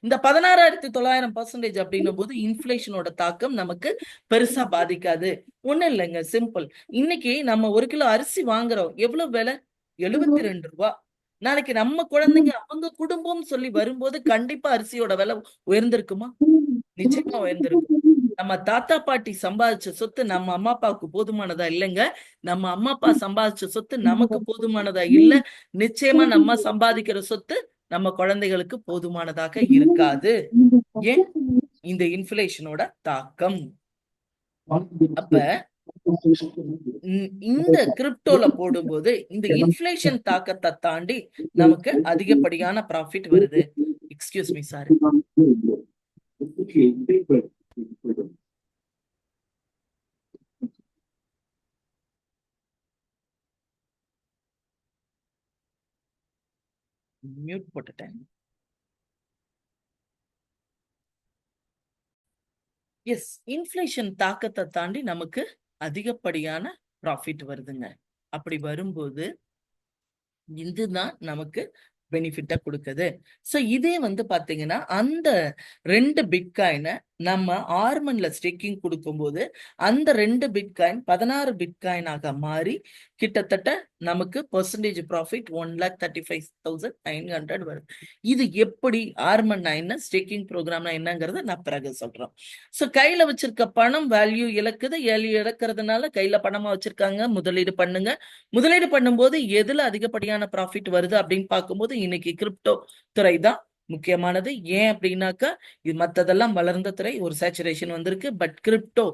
இந்த 16,900% அப்படின்னும் போது இன்ஃபிளேஷனோட தாக்கம் நமக்கு பெருசா பாதிக்காது. ஒண்ணும் இல்லைங்க, சிம்பிள். இன்னைக்கு நம்ம 1 கிலோ அரிசி வாங்குறோம். எவ்வளவு விலை? 72 ரூபாய். நாளைக்கு நம்ம குழந்தைங்க அவங்க குடும்பம் சொல்லி வரும்போது கண்டிப்பா அரிசியோட விலை உயர்ந்திருக்குமா? நிச்சயமா உயர்ந்திருக்கும். நம்ம தாத்தா பாட்டி சம்பாதிச்ச சொத்து நம்ம அம்மா அப்பாவுக்கு போதுமானதா இல்லைங்க. நம்ம அம்மா அப்பா சம்பாதிச்ச சொத்து நமக்கு போதுமானதா இல்ல. நிச்சயமா நம்ம சம்பாதிக்கிற சொத்து நம்ம குழந்தைகளுக்கு போதுமானதாக இருக்காது. ஏன்? இந்த இன்ஃபிளேஷனோட தாக்கம். அப்ப இந்த கிரிப்டோல போடும்போது இந்த இன்ஃபிளேஷன் தாக்கத்தை தாண்டி நமக்கு அதிகப்படியான ப்ராஃபிட் வருது. Excuse me sir. மியூட் போட்டுட்டேன். எஸ், இன்ஃபிளேஷன் தாக்கத்தை தாண்டி நமக்கு அதிகப்படியான ப்ராஃபிட் வருதுங்க. அப்படி வரும்போது இதுதான் நமக்கு பெனிஃபிட்டா கொடுக்குது. சோ இதே வந்து பாத்தீங்கன்னா அந்த 2 பிட்காயினை நம்ம ஆர்மன்ல ஸ்டேக்கிங் கொடுக்கும்போது அந்த 2 பிட்காயின் 16 பிட்காயினாக மாறி கிட்டத்தட்ட நமக்கு பெர்சன்டேஜ் ப்ராஃபிட் 1,35,900 வருது. இது எப்படி ஆர்மன் 9 ஸ்டேக்கிங் ப்ரோக்ராம்னா என்னங்கறத நான் பிறகு சொல்றேன். சோ கையில வச்சிருக்க பணம் வேல்யூ இழக்குது. இழக்கிறதுனால கையில பணமா வச்சிருக்காங்க, முதலீடு பண்ணுங்க. முதலீடு பண்ணும்போது எதுல அதிகப்படியான ப்ராஃபிட் வருது அப்படின்னு பார்க்கும்போது இன்னைக்கு கிரிப்டோ துறை தான் முக்கியமானது. ஏன் அப்படின்னாக்கா இது மத்ததெல்லாம் வளர்ந்த துறை, ஒரு சேச்சுரேஷன் வந்திருக்கு. பட் கிரிப்டோ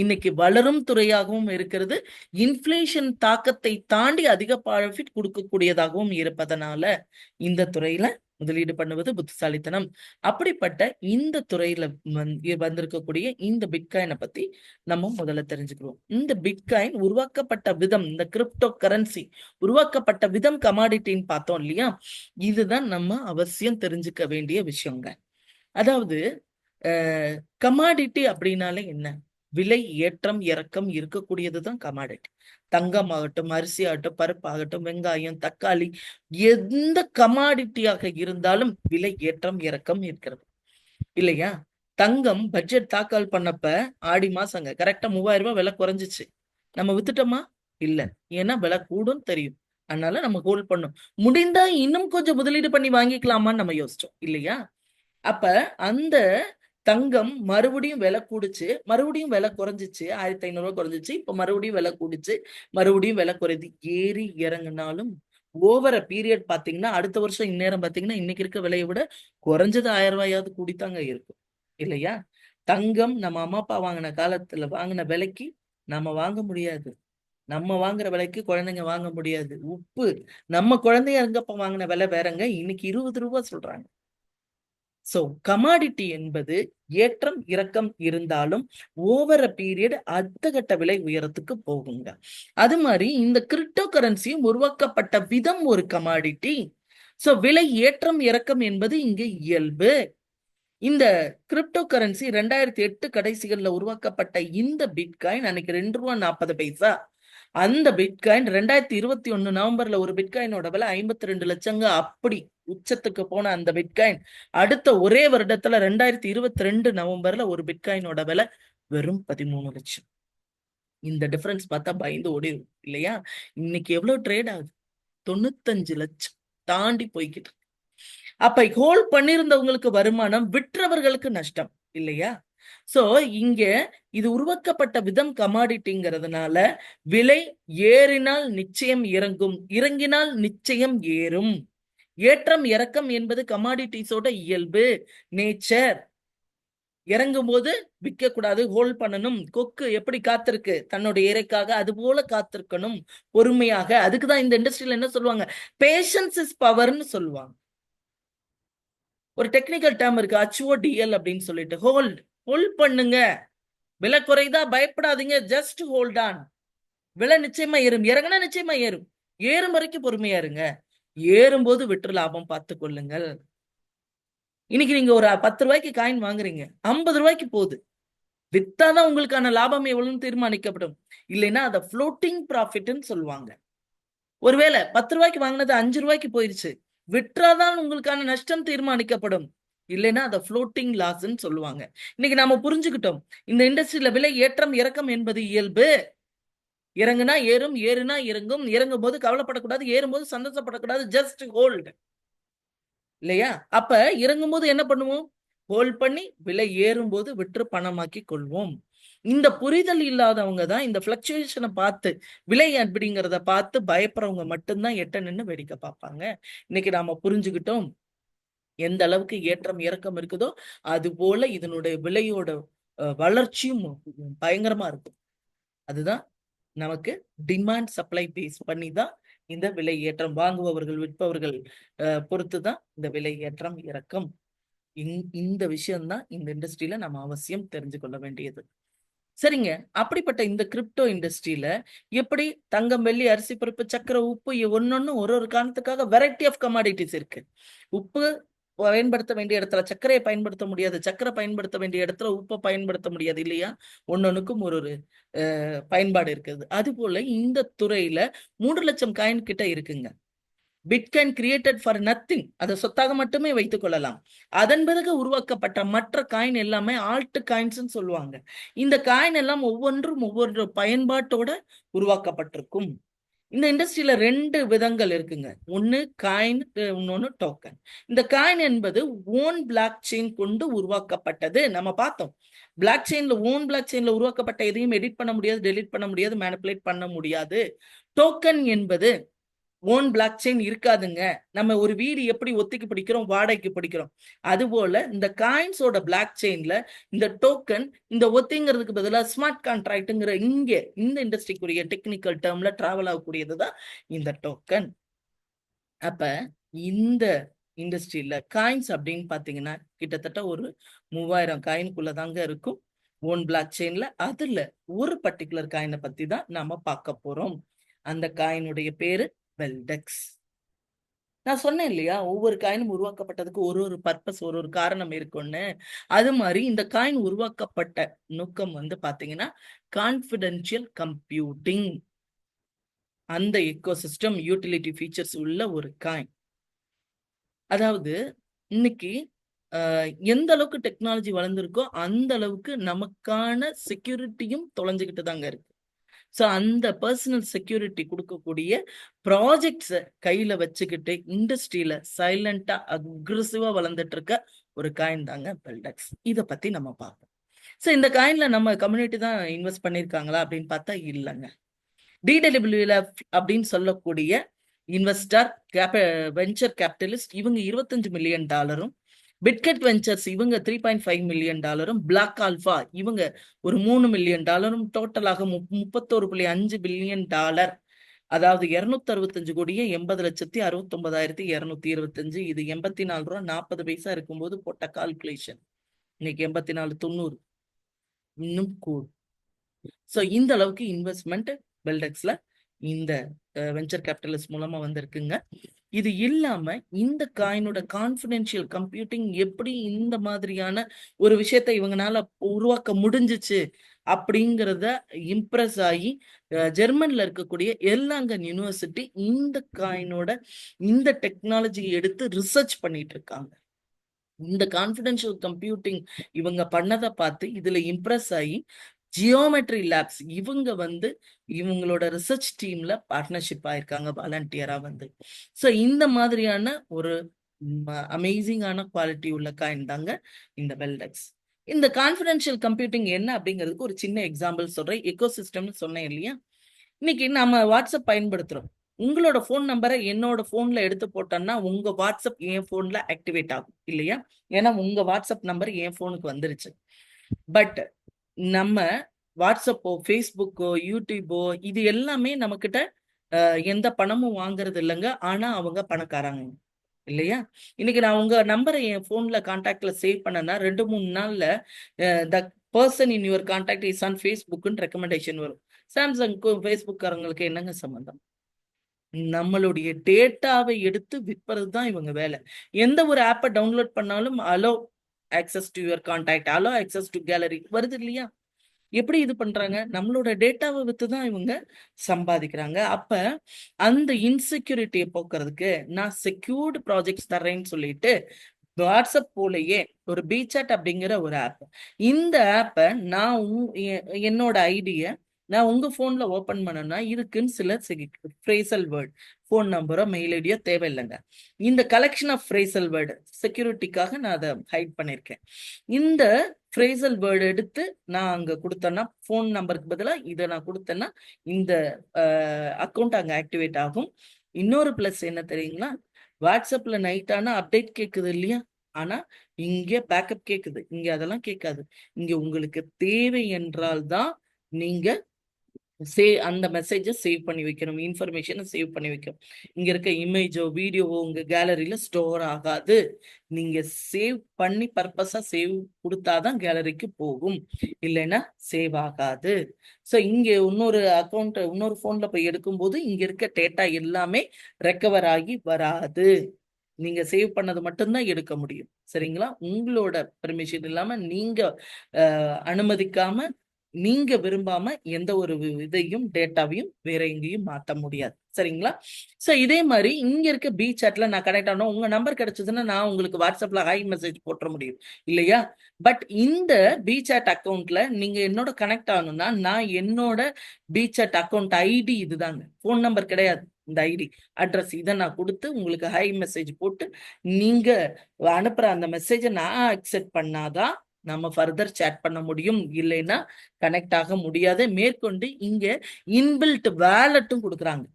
இன்னைக்கு வளரும் துறையாகவும் இருக்கிறது. இன்ஃபிளேஷன் தாக்கத்தை தாண்டி அதிக ப்ராஃபிட் கொடுக்கக்கூடியதாகவும் இருப்பதனால இந்த துறையில முதலீடு பண்ணுவது புத்திசாலித்தனம். அப்படிப்பட்ட இந்த துறையில வந்திருக்கக்கூடிய இந்த பிட்காயினை பத்தி நம்ம முதல்ல தெரிஞ்சுக்கிறோம். இந்த பிட்காயின் உருவாக்கப்பட்ட விதம், இந்த கிரிப்டோ கரன்சி உருவாக்கப்பட்ட விதம் கமாடிட்டின்னு பார்த்தோம் இல்லையா? இதுதான் நம்ம அவசியம் தெரிஞ்சுக்க வேண்டிய விஷயங்க. அதாவது கமாடிட்டி அப்படின்னாலே என்ன? விலை ஏற்றம் இறக்கம் இருக்கக்கூடியதுதான் கமாடிட்டி. தங்கம் ஆகட்டும், அரிசி ஆகட்டும், பருப்பு ஆகட்டும், வெங்காயம், தக்காளி, எந்த கமாடிட்டியாக இருந்தாலும் விலை ஏற்றம் இறக்கம் இருக்கிறது இல்லையா? தங்கம் பட்ஜெட் தாக்கல் பண்ணப்ப ஆடி மாசங்க கரெக்டா 3,000 ரூபாய் விலை குறைஞ்சிச்சு. நம்ம வித்துட்டோமா? இல்ல. ஏன்னா விலை கூடும் தெரியும். அதனால நம்ம ஹோல்ட் பண்ணோம். முடிந்தா இன்னும் கொஞ்சம் முதலீடு பண்ணி வாங்கிக்கலாமான்னு நம்ம யோசிச்சோம் இல்லையா? அப்ப அந்த தங்கம் மறுபடியும் விலை கூடுச்சு, மறுபடியும் விலை குறைஞ்சிச்சு, 1500 குறைஞ்சிச்சு, இப்ப மறுபடியும் விலை கூடுச்சு, மறுபடியும் விலை குறையுது. ஏறி இறங்குனாலும் ஓவர பீரியட் பாத்தீங்கன்னா அடுத்த வருஷம் இந்நேரம் பாத்தீங்கன்னா இன்னைக்கு இருக்க விலையை விட குறைஞ்சது 1000 ரூபாயாவது கூடித்தாங்க இருக்கும் இல்லையா? தங்கம் நம்ம அம்மா அப்பா வாங்கின காலத்துல வாங்கின விலைக்கு நம்ம வாங்க முடியாது. நம்ம வாங்குற விலைக்கு குழந்தைங்க வாங்க முடியாது. உப்பு நம்ம குழந்தைங்க இருக்கப்ப வாங்கின விலை வேறங்க, இன்னைக்கு 20 ரூபாய் சொல்றாங்க. சோ கமாடிட்டி என்பது ஏற்றம் இறக்கம் இருந்தாலும் ஓவர பீரியட் அடுத்த கட்ட விலை உயரத்துக்கு போகுங்க. அது மாதிரி இந்த கிரிப்டோ கரன்சியும் உருவாக்கப்பட்ட விதம் ஒரு கமாடிட்டி. சோ விலை ஏற்றம் இறக்கம் என்பது இங்க இயல்பு. இந்த கிரிப்டோ கரன்சி 2008 கடைசிகள்ல உருவாக்கப்பட்ட இந்த பிட்காயின் அன்னைக்கு 2 ரூபா 40 பைசா. அந்த பிட்காயின் 2021 நவம்பர்ல ஒரு பிட்காயினோட விலை 52 லட்சங்க. அப்படி உச்சத்துக்கு போன அந்த பிட்காயின் அடுத்த ஒரே வருடத்துல 2022 நவம்பர்ல ஒரு பிட்காயினோட விலை வெறும் 13 லட்சம். இந்த டிஃபரன்ஸ் பார்த்தா பயந்து ஓடிடும் இல்லையா? இன்னைக்கு எவ்வளவு ட்ரேட் ஆகுது? 95 லட்சம் தாண்டி போய்கிட்டு. அப்ப ஹோல்ட் பண்ணிருந்தவங்களுக்கு வருமானம், விற்றவர்களுக்கு நஷ்டம் இல்லையா? சோ இங்க இது உருவாக்கப்பட்ட விதம் கமாடிட்டிங்கிறதுனால விலை ஏறினால் நிச்சயம் இறங்கும், இறங்கினால் நிச்சயம் ஏறும். ஏற்றம் இறக்கம் என்பது கமாடிட்டிஸோட இயல்பு, நேச்சர். இறங்கும் போது விற்க கூடாது, ஹோல்ட் பண்ணணும். கொக்கு எப்படி காத்திருக்கு தன்னுடைய இறைக்காக, அது போல காத்திருக்கணும் பொறுமையாக. அதுக்குதான் இந்த இண்டஸ்ட்ரியில என்ன சொல்லுவாங்க, பேஷன்ஸ் இஸ் பவர்னு சொல்லுவாங்க. ஒரு டெக்னிக்கல் டேர்ம் இருக்கு, HODL அப்படின்னு சொல்லிட்டு. ஹோல்ட் பண்ணுங்க, விலை குறைதா பயப்படாதீங்க, ஜஸ்ட் ஹோல்ட் ஆன். விலை நிச்சயமா ஏறும், இறங்கினா நிச்சயமா ஏறும். ஏறும் வரைக்கும் பொறுமையா இருங்க, ஏறும்போது விற்று லாபம் பார்த்து கொள்ளுங்கள். இன்னைக்கு நீங்க ஒரு 10 ரூபாய்க்கு காயின் வாங்குறீங்க, 50 ரூபாய்க்கு போகுது. வித்தாதான் உங்களுக்கான லாபம் எவ்வளவுன்னு தீர்மானிக்கப்படும். இல்லைன்னா அதை ஃப்ளோட்டிங் ப்ராஃபிட்னு சொல்லுவாங்க. ஒருவேளை 10 ரூபாய்க்கு வாங்கினது 5 ரூபாய்க்கு போயிருச்சு, விற்றாதான் உங்களுக்கான நஷ்டம் தீர்மானிக்கப்படும். இல்லைன்னா அதை ஃப்ளோட்டிங் லாஸ்ன்னு சொல்லுவாங்க. இன்னைக்கு நாம புரிஞ்சுக்கிட்டோம், இந்த இண்டஸ்ட்ரியில விலை ஏற்றம் இறக்கம் என்பது இயல்பு. இறங்குனா ஏறும், ஏறுனா இறங்கும். இறங்கும் போது கவலைப்படக்கூடாது, ஏறும் போது சந்தோஷப்படக்கூடாது, ஜஸ்ட் ஹோல்டு இல்லையா? அப்ப இறங்கும் போது என்ன பண்ணுவோம்? ஹோல்ட் பண்ணி விலை ஏறும் போது விற்று பணமாக்கி கொள்வோம். இந்த புரிதல் இல்லாதவங்க தான் இந்த பிளக்சுவேஷனை பார்த்து, விலை அப்படிங்கிறத பார்த்து பயப்படுறவங்க மட்டும்தான் எட்ட நின்று வேடிக்கை பார்ப்பாங்க. இன்னைக்கு நாம புரிஞ்சுக்கிட்டோம், எந்த அளவுக்கு ஏற்றம் இறக்கம் இருக்குதோ அது போல இதனுடைய விலையோட வளர்ச்சியும் பயங்கரமா இருக்கும். அதுதான் நமக்கு டிமாண்ட் சப்ளை பேஸ் பண்ணி தான் இந்த விலை ஏற்றம், வாங்குபவர்கள் விற்பவர்கள் பொறுத்துதான் இந்த விலை ஏற்றம் இறக்கம். இந்த விஷயம்தான் இந்த இண்டஸ்ட்ரியில நம்ம அவசியம் தெரிஞ்சு கொள்ள வேண்டியது. சரிங்க. அப்படிப்பட்ட இந்த கிரிப்டோ இண்டஸ்ட்ரியில எப்படி தங்கம், வெள்ளி, அரிசி, பருப்பு, சக்கரை, உப்பு ஒன்னொன்னு ஒரு ஒரு காரணத்துக்காக வெரைட்டி ஆஃப் கமாடிட்டிஸ் இருக்கு. உப்பு பயன்படுத்த வேண்டிய இடத்துல சர்க்கரையை பயன்படுத்த முடியாது, சர்க்கரை பயன்படுத்த வேண்டிய இடத்துல உப்பை பயன்படுத்த முடியாது இல்லையா? ஒன்னொன்னுக்கும் ஒரு ஒரு பயன்பாடு இருக்குது. அது போல இந்த துறையில 3 லட்சம் காயின் கிட்ட இருக்குங்க. பிட்காயின் கிரியேட்டட் ஃபார் நத்திங், அதை சொத்தாக மட்டுமே வைத்துக் கொள்ளலாம். அதன் பிறகு உருவாக்கப்பட்ட மற்ற காயின் எல்லாமே ஆல்ட் காயின்ஸ் சொல்லுவாங்க. இந்த காயின் எல்லாம் ஒவ்வொன்றும் ஒவ்வொரு பயன்பாட்டோட உருவாக்கப்பட்டிருக்கும். இந்த இண்டஸ்ட்ரியில 2 விதங்கள் இருக்குங்க. ஒன்னு காயின், இன்னொன்னு டோக்கன். இந்த காயின் என்பது ஓன் பிளாக் செயின் கொண்டு உருவாக்கப்பட்டது. நம்ம பார்த்தோம், பிளாக் செயின்ல ஓன் பிளாக் செயின்ல உருவாக்கப்பட்ட எதையும் எடிட் பண்ண முடியாது, டெலிட் பண்ண முடியாது, மேனிபுலேட் பண்ண முடியாது. டோக்கன் என்பது ஓன் பிளாக் செயின் இருக்காதுங்க. நம்ம ஒரு வீடு எப்படி ஒத்திக்கு பிடிக்கிறோம், வாடகைக்கு பிடிக்கிறோம், அது போல இந்த காயின்ஸோட பிளாக் செயின்ல இந்த டோக்கன், இந்த ஒத்திங்கிறதுக்கு பதிலாக ஸ்மார்ட் கான்ட்ராக்ட்ங்கிற இங்க இந்த இண்டஸ்ட்ரிக்குரிய டெக்னிக்கல் டேர்ம்ல டிராவல் ஆகக்கூடியதுதான் இந்த டோக்கன். அப்ப இந்த இண்டஸ்ட்ரியில காயின்ஸ் அப்படின்னு பாத்தீங்கன்னா கிட்டத்தட்ட ஒரு 3000 காயின்குள்ளதாங்க இருக்கும் ஓன் பிளாக் செயின்ல. அதுல ஒரு பர்டிகுலர் காயினை பத்தி தான் நாம பார்க்க போறோம். அந்த காயினுடைய பேரு வெல்டெக்ஸ். நான் சொன்னேன் இல்லையா, ஒவ்வொரு காயினும் உருவாக்கப்பட்டதுக்கு ஒரு ஒரு பர்பஸ், ஒரு ஒரு காரணம் இருக்கும்னு. அது மாதிரி இந்த காயின் உருவாக்கப்பட்ட நோக்கம் பாத்தீங்கன்னா கான்பிடென்ஷியல் கம்ப்யூட்டிங், அந்த எக்கோசிஸ்டம் யூட்டிலிட்டி ஃபீச்சர்ஸ் உள்ள ஒரு காயின். அதாவது இன்னைக்கு எந்த அளவுக்கு டெக்னாலஜி வளர்ந்துருக்கோ அந்த அளவுக்கு நமக்கான செக்யூரிட்டியும் தொலைஞ்சுக்கிட்டு தாங்க இருக்கு. ஸோ அந்த பர்சனல் செக்யூரிட்டி கொடுக்கக்கூடிய ப்ராஜெக்ட்ஸை கையில வச்சுக்கிட்டு இண்டஸ்ட்ரியில சைலண்டா அக்ரெசிவா வளர்ந்துட்டு இருக்க ஒரு காயின் தாங்க பெல்டெக்ஸ். இதை பத்தி நம்ம பார்ப்போம். ஸோ இந்த காயின்ல நம்ம கம்யூனிட்டி தான் இன்வெஸ்ட் பண்ணியிருக்காங்களா அப்படின்னு பார்த்தா இல்லைங்க. டிடபிள்யூல அப்படின்னு சொல்லக்கூடிய இன்வெஸ்டர் வெஞ்சர் கேபிட்டலிஸ்ட் இவங்க $25 மில்லியன், பிட்கெட் வெஞ்சர்ஸ் இவங்க $3.5 மில்லியன், பிளாக் ஆல்பா இவங்க ஒரு $3 மில்லியன், டோட்டலாக $31.5 பில்லியன். அதாவது 265 கோடியே 80,69,225. இது 84 ரூபா 40 பைசா இருக்கும்போது போட்ட கால்குலேஷன். இன்னைக்கு 84.90 இன்னும் கூடும். ஸோ இந்த அளவுக்கு இன்வெஸ்ட்மெண்ட் பெல்டெக்ஸ்ல இந்த வெஞ்சர் கேபிட்டலிஸ்ட் மூலமா வந்திருக்குங்க. இது இல்லாம இந்த காயினோட கான்ஃபிடென்ஷியல் கம்ப்யூட்டிங் எப்படி இந்த மாதிரியான ஒரு விஷயத்தை இவங்கனால உருவாக்க முடிஞ்சிச்சு அப்படிங்கிறத இம்ப்ரெஸ் ஆகி ஜெர்மன்ல இருக்கக்கூடிய எர்லாங்கன் யூனிவர்சிட்டி இந்த காயினோட இந்த டெக்னாலஜியை எடுத்து ரிசர்ச் பண்ணிட்டு இருக்காங்க. இந்த கான்ஃபிடென்ஷியல் கம்ப்யூட்டிங் இவங்க பண்ணதை பார்த்து இதுல இம்ப்ரெஸ் ஆகி ஜியோமெட்ரி லேப்ஸ் இவங்க இவங்களோட ரிசர்ச் டீம்ல பார்ட்னர்ஷிப் ஆயிருக்காங்க வாலண்டியரா ஸோ இந்த மாதிரியான ஒரு அமேசிங்கான குவாலிட்டி உள்ள காயின் தாங்க இந்த பெல்டெக்ஸ். இந்த கான்ஃபிடென்ஷியல் கம்ப்யூட்டிங் என்ன அப்படிங்கிறதுக்கு ஒரு சின்ன எக்ஸாம்பிள் சொல்றேன். எக்கோ சிஸ்டம்னு சொன்னேன் இல்லையா, இன்னைக்கு நம்ம வாட்ஸ்அப் பயன்படுத்துறோம். உங்களோட போன் நம்பரை என்னோட போன்ல எடுத்து போட்டோம்னா உங்க வாட்ஸ்அப் என் போன்ல ஆக்டிவேட் ஆகும் இல்லையா, ஏன்னா உங்க வாட்ஸ்அப் நம்பர் என் போனுக்கு வந்துருச்சு. பட் நம்ம வாட்ஸ்அப்போ ஃபேஸ்புக்கோ யூடியூபோ இது எல்லாமே நம்ம கிட்ட எந்த பணமும் வாங்குறது இல்லைங்க. ஆனா அவங்க பணக்காராங்க இல்லையா. இன்னைக்கு நான் உங்க நம்பரை என் போன்ல கான்டாக்ட்ல சேவ் பண்ணனா 2-3 நாள்ல the person in your contact is on ஃபேஸ்புக்னு ரெக்கமெண்டேஷன் வரும். சாம்சங்க்கும் ஃபேஸ்புக்காரங்களுக்கு என்னங்க சம்பந்தம்? நம்மளுடைய டேட்டாவை எடுத்து விற்பது தான் இவங்க வேலை. எந்த ஒரு ஆப்பை டவுன்லோட் பண்ணாலும் allow access to your contact, allow access to gallery வருது இல்லையா. எப்படி இது பண்றாங்க? நம்மளோட டேட்டாவை வித்து தான் இவங்க சம்பாதிக்கிறாங்க. அப்ப அந்த இன்செக்யூரிட்டியை போக்குறதுக்கு நான் செக்யூர்டு ப்ராஜெக்ட்ஸ் தர்றேன்னு சொல்லிட்டு வாட்ஸ்அப் போலயே ஒரு பீசாட் அப்படிங்கிற ஒரு ஆப், இந்த ஆப்பை நான் என்னோட ஐடியை நான் உங்க போன்ல ஓபன் பண்ணனா இருக்குன்னு சில ஃப்ரேசல் வேர்ட், போன் நம்பரோ மெயில் ஐடியோ தேவையில்லைங்க. இந்த கலெக்ஷன் ஆஃப் ஃப்ரேசல் வேர்டு செக்யூரிட்டிக்காக நான் அதை ஹைட் பண்ணிருக்கேன். இந்த ஃப்ரேசல் வேர்டு எடுத்து நான் அங்க கொடுத்தேன்னா, போன் நம்பருக்கு பதிலாக இதை நான் கொடுத்தேன்னா இந்த அக்கௌண்ட் அங்க ஆக்டிவேட் ஆகும். இன்னொரு பிளஸ் என்ன தெரியுங்களா, வாட்ஸ்அப்ல நைட் ஆனா அப்டேட் கேக்குது இல்லையா, ஆனா இங்க பேக்கப் கேக்குது, இங்க அதெல்லாம் கேட்காது. இங்க உங்களுக்கு தேவை என்றால் தான் நீங்க அந்த மெசேஜை சேவ் பண்ணி வைக்கணும், இன்ஃபர்மேஷனை சேவ் பண்ணி வைக்கணும். இங்க இருக்க இமேஜோ வீடியோவோ உங்க கேலரியில ஸ்டோர் ஆகாது. நீங்க சேவ் பண்ணி பர்பஸா சேவ் கொடுத்தாதான் கேலரிக்கு போகும், இல்லைன்னா சேவ் ஆகாது. ஸோ இங்க இன்னொரு அக்கௌண்ட் இன்னொரு போன்ல போய் எடுக்கும்போது இங்க இருக்க டேட்டா எல்லாமே ரெக்கவர் ஆகி வராது. நீங்க சேவ் பண்ணது மட்டும்தான் எடுக்க முடியும். சரிங்களா, உங்களோட பெர்மிஷன் இல்லாம நீங்க அனுமதிக்காம நீங்க விரும்பாம எந்த ஒரு இதையும் டேட்டாவையும் வேற எங்கேயும் மாற்ற முடியாது. சரிங்களா. சோ இதே மாதிரி இங்க இருக்க பி சாட்ல நான் கனெக்ட் ஆனோம், உங்க நம்பர் கிடைச்சதுன்னா நான் உங்களுக்கு வாட்ஸ்அப்ல ஹை மெசேஜ் போட்டுற முடியும் இல்லையா. பட் இந்த பி சாட் அக்கௌண்ட்ல நீங்க என்னோட கனெக்ட் ஆகணும்னா நான் என்னோட பி சாட் அக்கௌண்ட் ஐடி இதுதாங்க, போன் நம்பர் கிடையாது. இந்த ஐடி அட்ரஸ் இதை நான் கொடுத்து உங்களுக்கு ஹை மெசேஜ் போட்டு நீங்க அனுப்புற அந்த மெசேஜை நான் அக்செப்ட் பண்ணாதான் நம்ம ஃபர்தர் சேட் பண்ண முடியும், இல்லைன்னா கனெக்ட் ஆக முடியாது. மேற்கொண்டு இங்க இன்பில்ட் வேலட்டும் கொடுக்குறாங்க,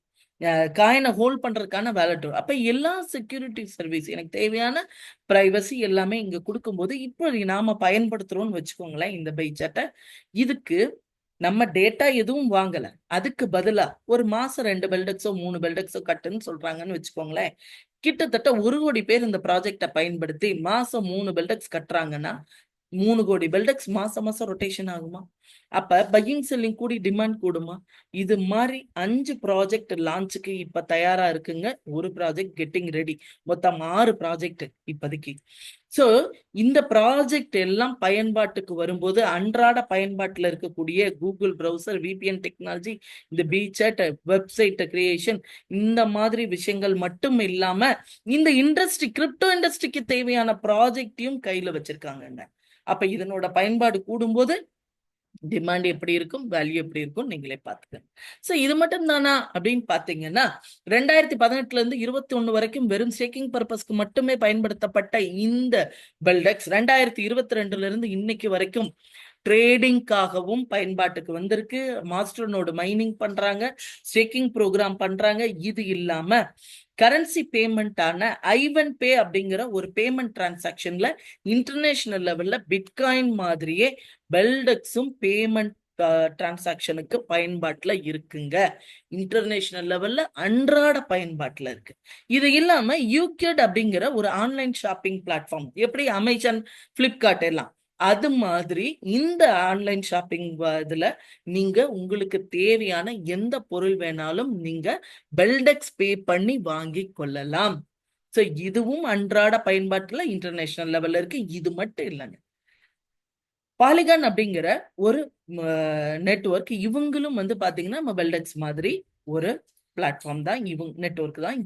காயினை ஹோல்ட் பண்றதுக்கான வேலட். அப்ப எல்லா செக்யூரிட்டி சர்வீஸ் எனக்கு தேவையான பிரைவசி எல்லாமே இங்க கொடுக்கும்போது இப்போ நாம பயன்படுத்துறோம்னு வச்சுக்கோங்களேன் இந்த பைசாட்டை. இதுக்கு நம்ம டேட்டா எதுவும் வாங்கல, அதுக்கு பதிலா ஒரு மாசம் 2 பெல்டெக்ஸோ 3 பெல்டெக்ஸோ கட்டுன்னு சொல்றாங்கன்னு வச்சுக்கோங்களேன். கிட்டத்தட்ட 1 கோடி பேர் இந்த ப்ராஜெக்டை பயன்படுத்தி மாசம் 3 பெல்டெக்ஸ் கட்டுறாங்கன்னா 3 கோடி பெல்டெக்ஸ் மாசம் மாசம் ரொட்டேஷன் ஆகுமா? அப்ப பையிங் செல்லிங் கூடி டிமாண்ட் கூடுமா? இது மாதிரி 5 ப்ராஜெக்ட் லான்ச்சுக்கு இப்ப தயாரா இருக்குங்க. ஒரு ப்ராஜெக்ட் கெட்டிங் ரெடி, மொத்தம் 6 ப்ராஜெக்ட் இப்போதைக்கு. ஸோ இந்த ப்ராஜெக்ட் எல்லாம் பயன்பாட்டுக்கு வரும்போது அன்றாட பயன்பாட்டில் இருக்கக்கூடிய கூகுள் ப்ரௌசர், விபிஎன் டெக்னாலஜி, இந்த பீசாட், வெப்சைட் கிரியேஷன், இந்த மாதிரி விஷயங்கள் மட்டும் இல்லாம இந்த இண்டஸ்ட்ரி கிரிப்டோ இண்டஸ்ட்ரிக்கு தேவையான ப்ராஜெக்டையும் கையில வச்சிருக்காங்க. அப்ப இதனோட பயன்பாடு கூடும்போது டிமாண்ட் எப்படி இருக்கும், வேல்யூ எப்படி இருக்கும், நீங்களே பார்த்துக்கங்க. ஸோ இது மட்டும் தானா அப்படின்னு பார்த்தீங்கன்னா, 2018 இருந்து 21 வரைக்கும் வெறும் ஸ்டேக்கிங் பர்பஸ்க்கு மட்டுமே பயன்படுத்தப்பட்ட இந்த பெல்டெக்ஸ் 2022 இருந்து இன்னைக்கு வரைக்கும் ட்ரேடிங்காகவும் பயன்பாட்டுக்கு வந்திருக்கு. மாஸ்டர் நோடு மைனிங் பண்றாங்க, ஸ்டேக்கிங் ப்ரோக்ராம் பண்றாங்க. இது இல்லாம கரன்சி பேமெண்டான ஐவன் பே அப்படிங்கிற ஒரு பேமெண்ட் டிரான்சாக்ஷன்ல இன்டர்நேஷனல் லெவல்ல பிட்காயின் மாதிரியே பெல்டெக்ஸும் பேமெண்ட் டிரான்சாக்ஷனுக்கு பயன்பாட்டுல இருக்குங்க. இன்டர்நேஷனல் லெவல்ல அன்றாட பயன்பாட்டுல இருக்கு. இது இல்லாம யூகேட் அப்படிங்கிற ஒரு ஆன்லைன் ஷாப்பிங் பிளாட்ஃபார்ம், எப்படி அமேசான், பிளிப்கார்ட் எல்லாம், அது மாதிரி இந்த ஆன்லைன் ஷாப்பிங் இதுல நீங்க உங்களுக்கு தேவையான எந்த பொருள் வேணாலும் நீங்க பெல்டெக்ஸ் பே பண்ணி வாங்கி கொள்ளலாம். ஸோ இதுவும் அன்றாட பயன்பாட்டுல இன்டர்நேஷனல் லெவல்ல இருக்கு. இது மட்டும் இல்லைங்க, பாலிகான் அப்படிங்கிற ஒரு நெட்வொர்க், இவங்களும் வந்து பாத்தீங்கன்னா நம்ம பெல்டெக்ஸ் மாதிரி ஒரு பிளாட்ஃபார்ம் தான், இவங்க நெட்வொர்க் தான்.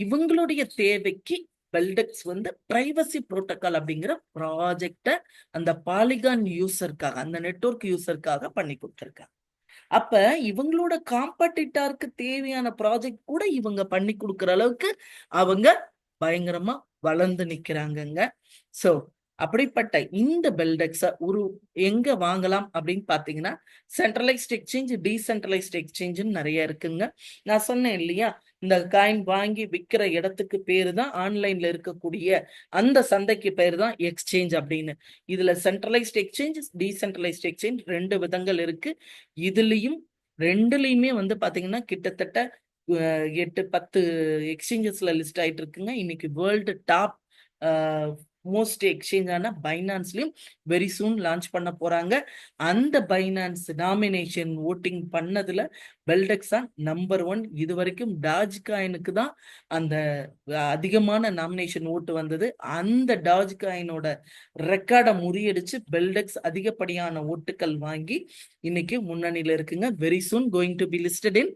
இவங்களுடைய தேவைக்கு பெல்டெக்ஸ் வந்து பிரைவசி புரோட்டோகால் அப்படிங்கிற ப்ராஜெக்டை அந்த பாலிகான் யூசருக்காக, அந்த நெட்வொர்க் யூசருக்காக பண்ணி கொடுத்துருக்காங்க. அப்ப இவங்களோட காம்படிட்டாருக்கு தேவையான ப்ராஜெக்ட் கூட இவங்க பண்ணி கொடுக்குற அளவுக்கு அவங்க பயங்கரமா வளர்ந்து நிக்கிறாங்கங்க. சோ அப்படிப்பட்ட இந்த பெல்டெக்ஸ எங்க வாங்கலாம் அப்படின்னு பாத்தீங்கன்னா, சென்ட்ரலைஸ்ட் எக்ஸ்சேஞ்ச், டீசென்ட்ரலைஸ்ட் எக்ஸ்சேஞ்சுன்னு நிறைய இருக்குங்க. நான் சொன்னேன் இல்லையா, இந்த காயின் வாங்கி விற்கிற இடத்துக்கு பேரு தான், ஆன்லைன்ல இருக்கக்கூடிய அந்த சந்தைக்கு பேரு தான் எக்ஸ்சேஞ்ச் அப்படின்னு. இதுல சென்ட்ரலைஸ்ட் எக்ஸ்சேஞ்ச், டீசென்ட்ரலைஸ்ட் எக்ஸ்சேஞ்ச் 2 விதங்கள் இருக்கு. இதுலயும் ரெண்டுலயுமே வந்து பாத்தீங்கன்னா கிட்டத்தட்ட 8-10 எக்ஸ்சேஞ்சஸ்ல லிஸ்ட் ஆயிட்டு இருக்குங்க. இன்னைக்கு வேர்ல்டு டாப் மோஸ்ட் எக்ஸ்சேஞ்சான பைனான்ஸ்லயும் வெரி சூன் லான்ச் பண்ண போறாங்க. அந்த பைனான்ஸ் நாமினேஷன் ஓட்டிங் பண்ணதுல பெல்டெக்ஸ் தான் நம்பர் 1. இது வரைக்கும் டாஜ் காயினுக்கு தான் அந்த அதிகமான நாமினேஷன் ஓட்டு வந்தது. அந்த டாஜ் காயினோட ரெக்கார்டை முறியடிச்சு பெல்டெக்ஸ் அதிகப்படியான ஓட்டுகள் வாங்கி இன்னைக்கு முன்னணியில இருக்குங்க. Very soon going to be listed in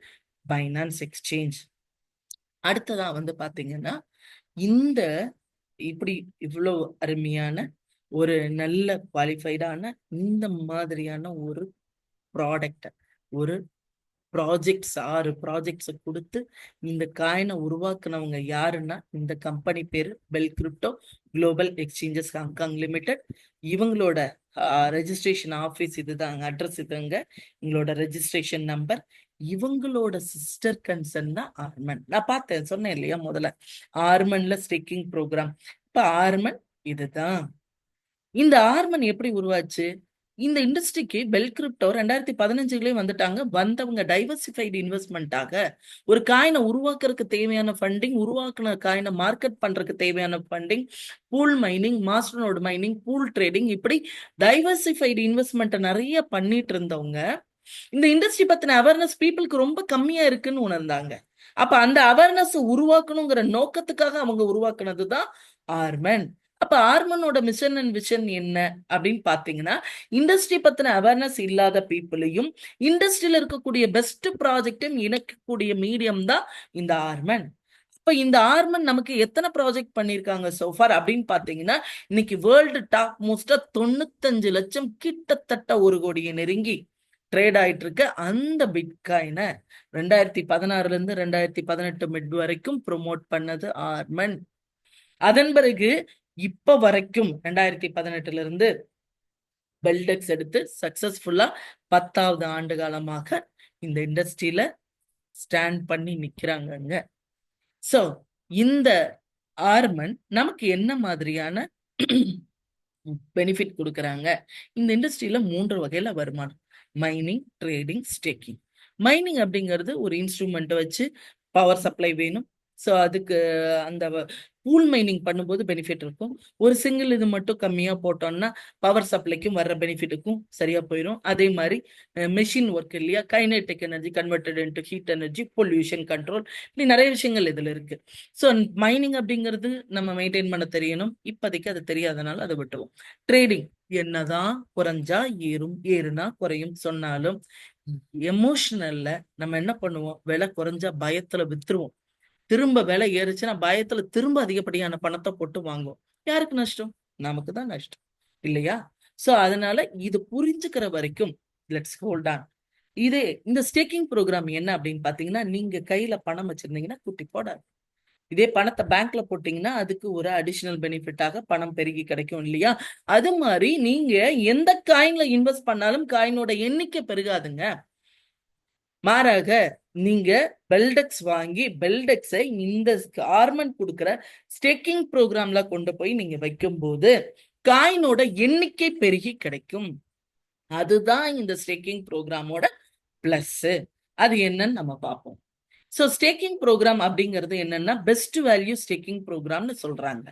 Binance exchange. அடுத்ததா வந்து பாத்தீங்கன்னா, இந்த இப்படி இவ்வளவு அருமையான ஒரு நல்ல குவாலிஃபைடான இந்த மாதிரியான ஒரு ப்ராடக்ட, ஒரு ப்ராஜெக்ட்ஸ் 6 ப்ராஜெக்ட்ஸை கொடுத்து இந்த காயினை உருவாக்குனவங்க யாருன்னா, இந்த கம்பெனி பேரு bell crypto global exchanges Hong Kong limited. இவங்களோட ரெஜிஸ்ட்ரேஷன் ஆஃபீஸ் இதுதாங்க, அட்ரஸ் இதுங்க, எங்களோட ரெஜிஸ்ட்ரேஷன் நம்பர். இவங்களோட சிஸ்டர் கன்சர்ன் தான் ஆர்மன். நான் பார்த்தேன், சொன்னேன் இல்லையா முதல்ல, ஆர்மன்ல ஸ்டேக்கிங் ப்ரோக்ராம். இப்ப ஆர்மன் இதுதான். இந்த ஆர்மன் எப்படி உருவாச்சு? இந்த இண்டஸ்ட்ரிக்கு பெல் கிரிப்டோ 2015 வந்துட்டாங்க. வந்தவங்க டைவர்சிஃபைடு இன்வெஸ்ட்மெண்ட்டாக ஒரு காயினை உருவாக்குறதுக்கு தேவையான ஃபண்டிங், உருவாக்குன காயினை மார்க்கெட் பண்றதுக்கு தேவையான funding, pool mining, master node mining, pool trading, இப்படி டைவர்சிஃபைடு இன்வெஸ்ட்மெண்ட் நிறைய பண்ணிட்டு இருந்தவங்க இந்த இண்டஸ்ட்ரி பத்தின அவேர்னஸ் பீப்புளுக்கு ரொம்ப கம்மியா இருக்குன்னு உணர்ந்தாங்க. அப்ப அந்த அவேர்னஸ் உருவாக்கணுங்கிற நோக்கத்துக்காக அவங்க உருவாக்குனதுதான் ஆர்மன். அப்ப ஆர்மனோட மிஷன் அண்ட் விஷன் என்ன அப்படின்னு பாத்தீங்கன்னா, இண்டஸ்ட்ரி பத்தின அவேர்னஸ் இல்லாத பீப்புளையும் இண்டஸ்ட்ரியில இருக்கக்கூடிய பெஸ்ட் ப்ராஜெக்டும் இணைக்கக்கூடிய மீடியம் தான் இந்த ஆர்மன். இப்ப இந்த ஆர்மன் நமக்கு எத்தனை ப்ராஜெக்ட் பண்ணிருக்காங்க சோஃபார் அப்படின்னு பாத்தீங்கன்னா, இன்னைக்கு வேர்ல்டு டாப் மோஸ்டா 95 லட்சம், கிட்டத்தட்ட 1 கோடியை நெருங்கி ட்ரேட் ஆயிட்டு இருக்க அந்த பிட்காயினை 2016 இருந்து 2018 மிட் வரைக்கும் ப்ரொமோட் பண்ணது ஆர்மன். அதன் பிறகு இப்ப வரைக்கும் 2018 இருந்து பெல்டெக்ஸ் எடுத்து சக்சஸ்ஃபுல்லா 10வது ஆண்டு காலமாக இந்த இண்டஸ்ட்ரியில ஸ்டாண்ட் பண்ணி நிக்கிறாங்க. சோ இந்த ஆர்மன் நமக்கு என்ன மாதிரியான பெனிஃபிட் கொடுக்கறாங்க? இந்த இண்டஸ்ட்ரியில 3 வகையில வருமானம்: மைனிங், ட்ரேடிங், ஸ்டேக்கிங். மைனிங் அப்படிங்கிறது ஒரு இன்ஸ்ட்ருமெண்ட் வச்சு பவர் சப்ளை வேணும். ஸோ அதுக்கு அந்த பூல் மைனிங் பண்ணும்போது பெனிஃபிட் இருக்கும். ஒரு சிங்கிள் இது மட்டும் கம்மியா போட்டோம்னா பவர் சப்ளைக்கும் வர்ற பெனிஃபிட்டுக்கும் சரியா போயிடும். அதே மாதிரி மெஷின் ஒர்க் இல்லையா, kinetic energy converted into heat energy, pollution control, இப்படி நிறைய விஷயங்கள் இதுல இருக்கு. ஸோ மைனிங் அப்படிங்கிறது நம்ம மெயின்டைன் பண்ண தெரியணும். இப்போதைக்கு அது தெரியாதனால அதை விட்டுருவோம். ட்ரேடிங் என்னதான் குறைஞ்சா ஏறும், ஏறுனா குறையும் சொன்னாலும் எமோஷனல்ல நம்ம என்ன பண்ணுவோம், விலை குறைஞ்சா பயத்துல வித்துருவோம். திரும்ப விலை ஏறுச்சுன்னா பயத்துல திரும்ப அதிகப்படியான பணத்தை போட்டு வாங்குவோம். யாருக்கு நஷ்டம்? நமக்கு தான் நஷ்டம் இல்லையா? சோ அதனால இது புரிஞ்சுக்கிற வரைக்கும் லெட்ஸ் ஹோல்ட் ஆன். இதே இந்த ஸ்டேக்கிங் ப்ரோக்ராம் என்ன அப்படின்னு பாத்தீங்கன்னா, நீங்க கையில பணம் வச்சிருந்தீங்கன்னா குட்டி போடாது. இதே பணத்தை பேங்க்ல போட்டீங்கன்னா அதுக்கு ஒரு அடிஷனல் பெனிஃபிட்டாக பணம் பெருகி கிடைக்கும் இல்லையா? அது மாதிரி நீங்க எந்த காயின்ல இன்வெஸ்ட் பண்ணாலும் காயினோட எண்ணிக்கை பெருகாதுங்க. மாறாக நீங்க பெல்டெக்ஸ் வாங்கி பெல்டெக்ஸை இந்த கார்மெண்ட் கொடுக்கிற ஸ்டேக்கிங் ப்ரோக்ராம்ல கொண்டு போய் நீங்க வைக்கும் போது காயினோட எண்ணிக்கை பெருகி கிடைக்கும். அதுதான் இந்த ஸ்டேக்கிங் ப்ரோக்ராமோட பிளஸ். அது என்னன்னு நம்ம பார்ப்போம். ஸோ ஸ்டேக்கிங் ப்ரோக்ராம் அப்படிங்கிறது என்னன்னா பெஸ்ட் வேல்யூ ஸ்டேக்கிங் ப்ரோக்ராம்னு சொல்றாங்க.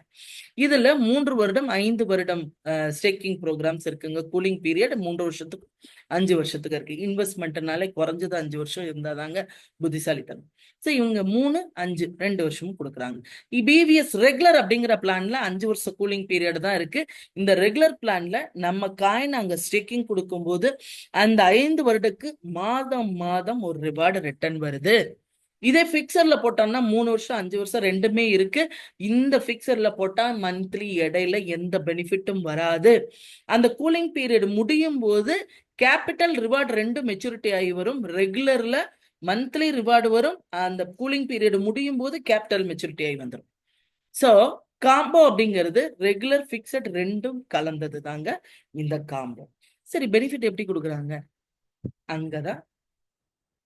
இதுல 3 வருடம் 5 வருடம் ஸ்டேக்கிங் ப்ரோக்ராம்ஸ் இருக்குங்க. கூலிங் பீரியட் 3 வருஷத்துக்கு 5 வருஷத்துக்கு இருக்கு. இன்வெஸ்ட்மெண்ட்னாலே குறைஞ்சது 5 வருஷம் இருந்தாதாங்க புத்திசாலித்தனம். ஸோ இவங்க 3, 5 2 வருஷமும் கொடுக்குறாங்க. பிவிஎஸ் ரெகுலர் அப்படிங்கிற பிளான்ல 5 வருஷம் கூலிங் பீரியட் தான் இருக்கு. இந்த ரெகுலர் பிளான்ல நம்ம காயின் அங்க ஸ்டேக்கிங் கொடுக்கும்போது அந்த 5 வருடத்துக்கு மாதம் மாதம் ஒரு ரிவார்டு ரிட்டர்ன் வருது. இதே பிக்சர்ல போட்டோம்னா 3 வருஷம் 5 வருஷம் ரெண்டுமே இருக்கு. இந்த பிக்சர்ல போட்டா மந்த்லி இடையில எந்த பெனிஃபிட்டும் வராது. அந்த கூலிங் பீரியட் முடியும் போது கேபிட்டல் ரிவார்டு 2 மெச்சூரிட்டி ஆகி வரும். ரெகுலர்ல மந்த்லி ரிவார்டு வரும். அந்த கூலிங் பீரியட் முடியும் போது கேபிட்டல் மெச்சூரிட்டி ஆகி வந்துடும். சோ காம்போ அப்படிங்கிறது ரெகுலர் பிக்சட் ரெண்டும் கலந்தது தாங்க இந்த காம்போ. சரி, பெனிஃபிட் எப்படி கொடுக்குறாங்க? அங்கதான்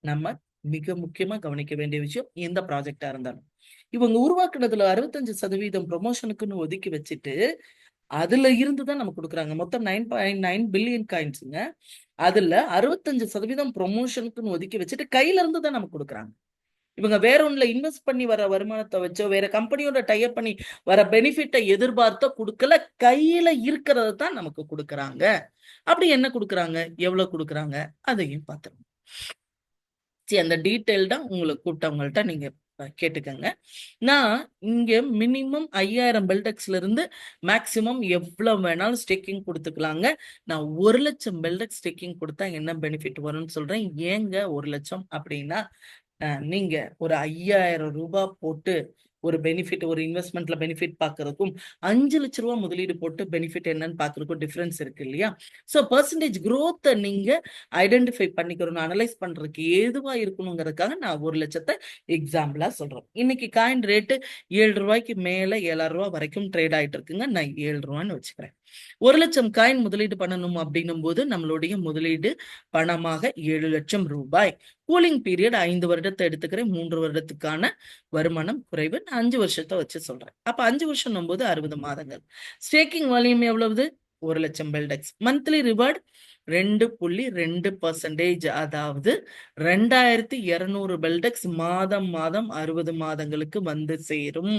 நம்ம மிக முக்கியமா கவனிக்க வேண்டிய விஷயம். எந்த ப்ராஜெக்டா இருந்தாலும் இவங்க உருவாக்குனதுல 65% ப்ரொமோஷனுக்குன்னு ஒதுக்கி வச்சுட்டு அதுல இருந்துதான் நம்ம கொடுக்குறாங்க. மொத்தம் 9.9 பில்லியன் காயின்ஸுங்க. அதுல 65% ப்ரொமோஷனுக்குன்னு ஒதுக்கி வச்சுட்டு கையில இருந்து தான் நமக்கு கொடுக்குறாங்க. இவங்க வேற ஒண்ணுல இன்வெஸ்ட் பண்ணி வர வருமானத்தை வச்சோ வேற கம்பெனியோட டைப் பண்ணி வர பெனிஃபிட்டை எதிர்பார்த்தோ கொடுக்கல. கையில இருக்கிறத தான் நமக்கு கொடுக்குறாங்க. அப்படி என்ன கொடுக்குறாங்க, எவ்வளவு கொடுக்குறாங்க அதையும் பார்த்துருங்க. சரி, அந்த டீட்டெயில்டா உங்களுக்கு கூப்பிட்டவங்கள்ட்ட நீங்க கேட்டுக்கங்க. நான் இங்க மினிமம் 5000 பெல்டெக்ஸ்ல இருந்து மேக்சிமம் எவ்வளவு வேணாலும் ஸ்டேக்கிங் கொடுத்துக்கலாங்க. நான் 1 லட்சம் பெல்டெக்ஸ் ஸ்டேக்கிங் கொடுத்தா என்ன பெனிஃபிட் வரும்னு சொல்றேன். ஏங்க 1 லட்சம் அப்படின்னா, நீங்க ஒரு 5000 ரூபாய் போட்டு ஒரு பெனிஃபிட், ஒரு இன்வெஸ்ட்மெண்ட்ல பெனிஃபிட் பாக்குறதுக்கும் 5 லட்ச ரூபாய் முதலீடு போட்டு பெனிஃபிட் என்னன்னு பாக்குறதுக்கும் டிஃபரன்ஸ் இருக்கு இல்லையா? சோ பெர்சன்டேஜ் growth நீங்க ஐடென்டிஃபை பண்ணிக்கணும், அனலைஸ் பண்றதுக்கு ஏதுவா இருக்கணுங்கிறதுக்காக நான் 1 லட்சத்தை எக்ஸாம்பிளா சொல்றேன். இன்னைக்கு காயின் ரேட்டு 7 ரூபாய்க்கு மேல 7000 ரூபாய் வரைக்கும் ட்ரேட் ஆயிட்டு இருக்குங்க. நான் 7 ரூபான்னு வச்சுக்கிறேன். 1 லட்சம் காயின் முதலீடு பண்ணணும் அப்படின்னும் போது நம்மளுடைய முதலீடு பணமாக 7 லட்சம் ரூபாய். கூலிங் பீரியட் 5 வருடத்தை எடுத்துக்கிறேன். 3 வருடத்துக்கான வருமானம் குறைவு. 5 வருஷத்தை வச்சு சொல்றேன். அப்ப 5 வருஷம் போது 60 மாதங்கள். ஸ்டேக்கிங் வால்யூம் எவ்வளவு? 1 லட்சம் பெல்டெக்ஸ். மந்த்லி ரிவார்டு 2.2%, அதாவது 2200 பெல்டெக்ஸ் மாதம் மாதம் 60 மாதங்களுக்கு வந்து சேரும்.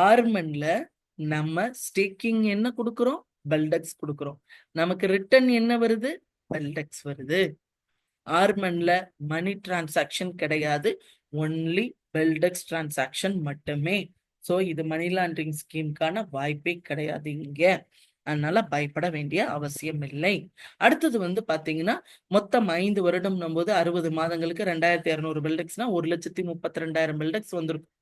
ஆர்மன்ல நம்ம ஸ்டேக்கிங் என்ன கொடுக்கிறோம்? பெல்டெக்ஸ் கொடுக்கிறோம். நமக்கு ரிட்டர்ன் என்ன வருது? பெல்டெக்ஸ் வருது. ஆர்மன்ல மணி டிரான்சாக்ஷன் கிடையாது, ஒன்லி பெல்டெக்ஸ் டிரான்சாக்ஷன் மட்டுமே. சோ இது மணி லாண்டரிங் ஸ்கீம்கான வாய்ப்பே கிடையாது இங்க. அதனால பயப்பட வேண்டிய அவசியம் இல்லை. அடுத்தது பாத்தீங்கன்னா மொத்தம் 5 வருடம் போது 60 மாதங்களுக்கு 2200 பெல்டெக்ஸ்னா 1,32,000 பெல்டெக்ஸ் வந்திருக்கும்.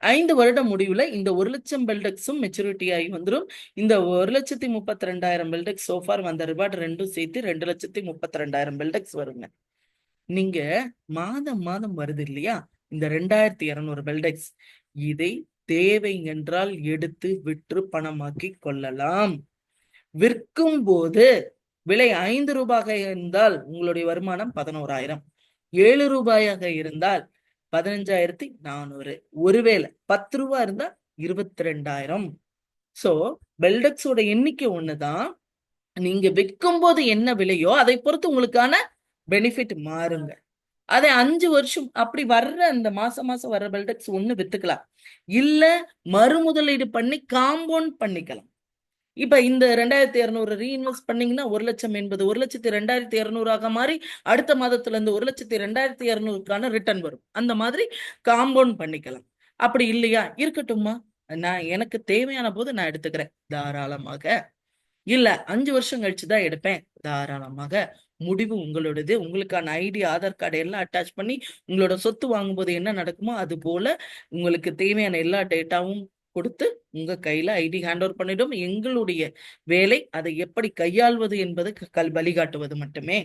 5 வருடம் முடிவுல இந்த 1 லட்சம் பெல்டெக்ஸும் மெச்சூரிட்டி ஆகி வந்துடும். இந்த 1,32,000 பெல்டெக்ஸ் சோஃபார் வந்த ரிவார்டு ரெண்டும் சேர்த்து 2,32,000 பெல்டெக்ஸ் வருங்க. நீங்க மாதம் மாதம் வருது இல்லையா இந்த 2200 பெல்டெக்ஸ், இதை தேவை என்றால் எடுத்து விற்று பணமாக்கி கொள்ளலாம். விற்கும் போது விலை 5 ரூபாயாக இருந்தால் உங்களுடைய வருமானம் 11,000, 7 ரூபாயாக இருந்தால் 15,400, ஒருவேளை 10 ரூபாய் இருந்தா 22,000. சோ பெல்டெக்ஸோட எண்ணிக்கை ஒண்ணுதான். நீங்க விற்கும் போது என்ன விலையோ அதை பொறுத்து உங்களுக்கான பெனிஃபிட் மாறுங்க. அதை 5 வருஷம் அப்படி வர்ற அந்த மாசம் மாசம் வர்ற பெல்டெக்ஸ் ஒண்ணு வித்துக்கலாம், இல்ல மறுமுதலீடு பண்ணி காம்பவுண்ட் பண்ணிக்கலாம். இப்ப இந்த 2200 ரீஇன்வெஸ்ட் பண்ணீங்கன்னா 1 லட்சம் என்பது 1,02,200 மாறி அடுத்த மாதத்துல இருந்து 1,02,200க்கான ரிட்டர்ன் வரும். அந்த மாதிரி காம்பவுண்ட் பண்ணிக்கலாம். அப்படி இல்லையா, இருக்கட்டும்மா, நான் எனக்கு தேவையான போது நான் எடுத்துக்கிறேன், தாராளமாக. இல்ல 5 வருஷம் கழிச்சுதான் எடுப்பேன், தாராளமாக. முடிவு உங்களோடது. உங்களுக்கான ஐடி, ஆதார் கார்டு எல்லாம் அட்டாச் பண்ணி உங்களோட சொத்து வாங்கும்போது என்ன நடக்குமோ அது போல உங்களுக்கு தேவையான எல்லா டேட்டாவும் கொடுத்து உங்க கையில ஐடி ஹேண்ட் ஓவர் பண்ணிடும். எங்களுடைய வேலை அதை எப்படி கையாள்வது என்பது வழிகாட்டுவது மட்டுமே.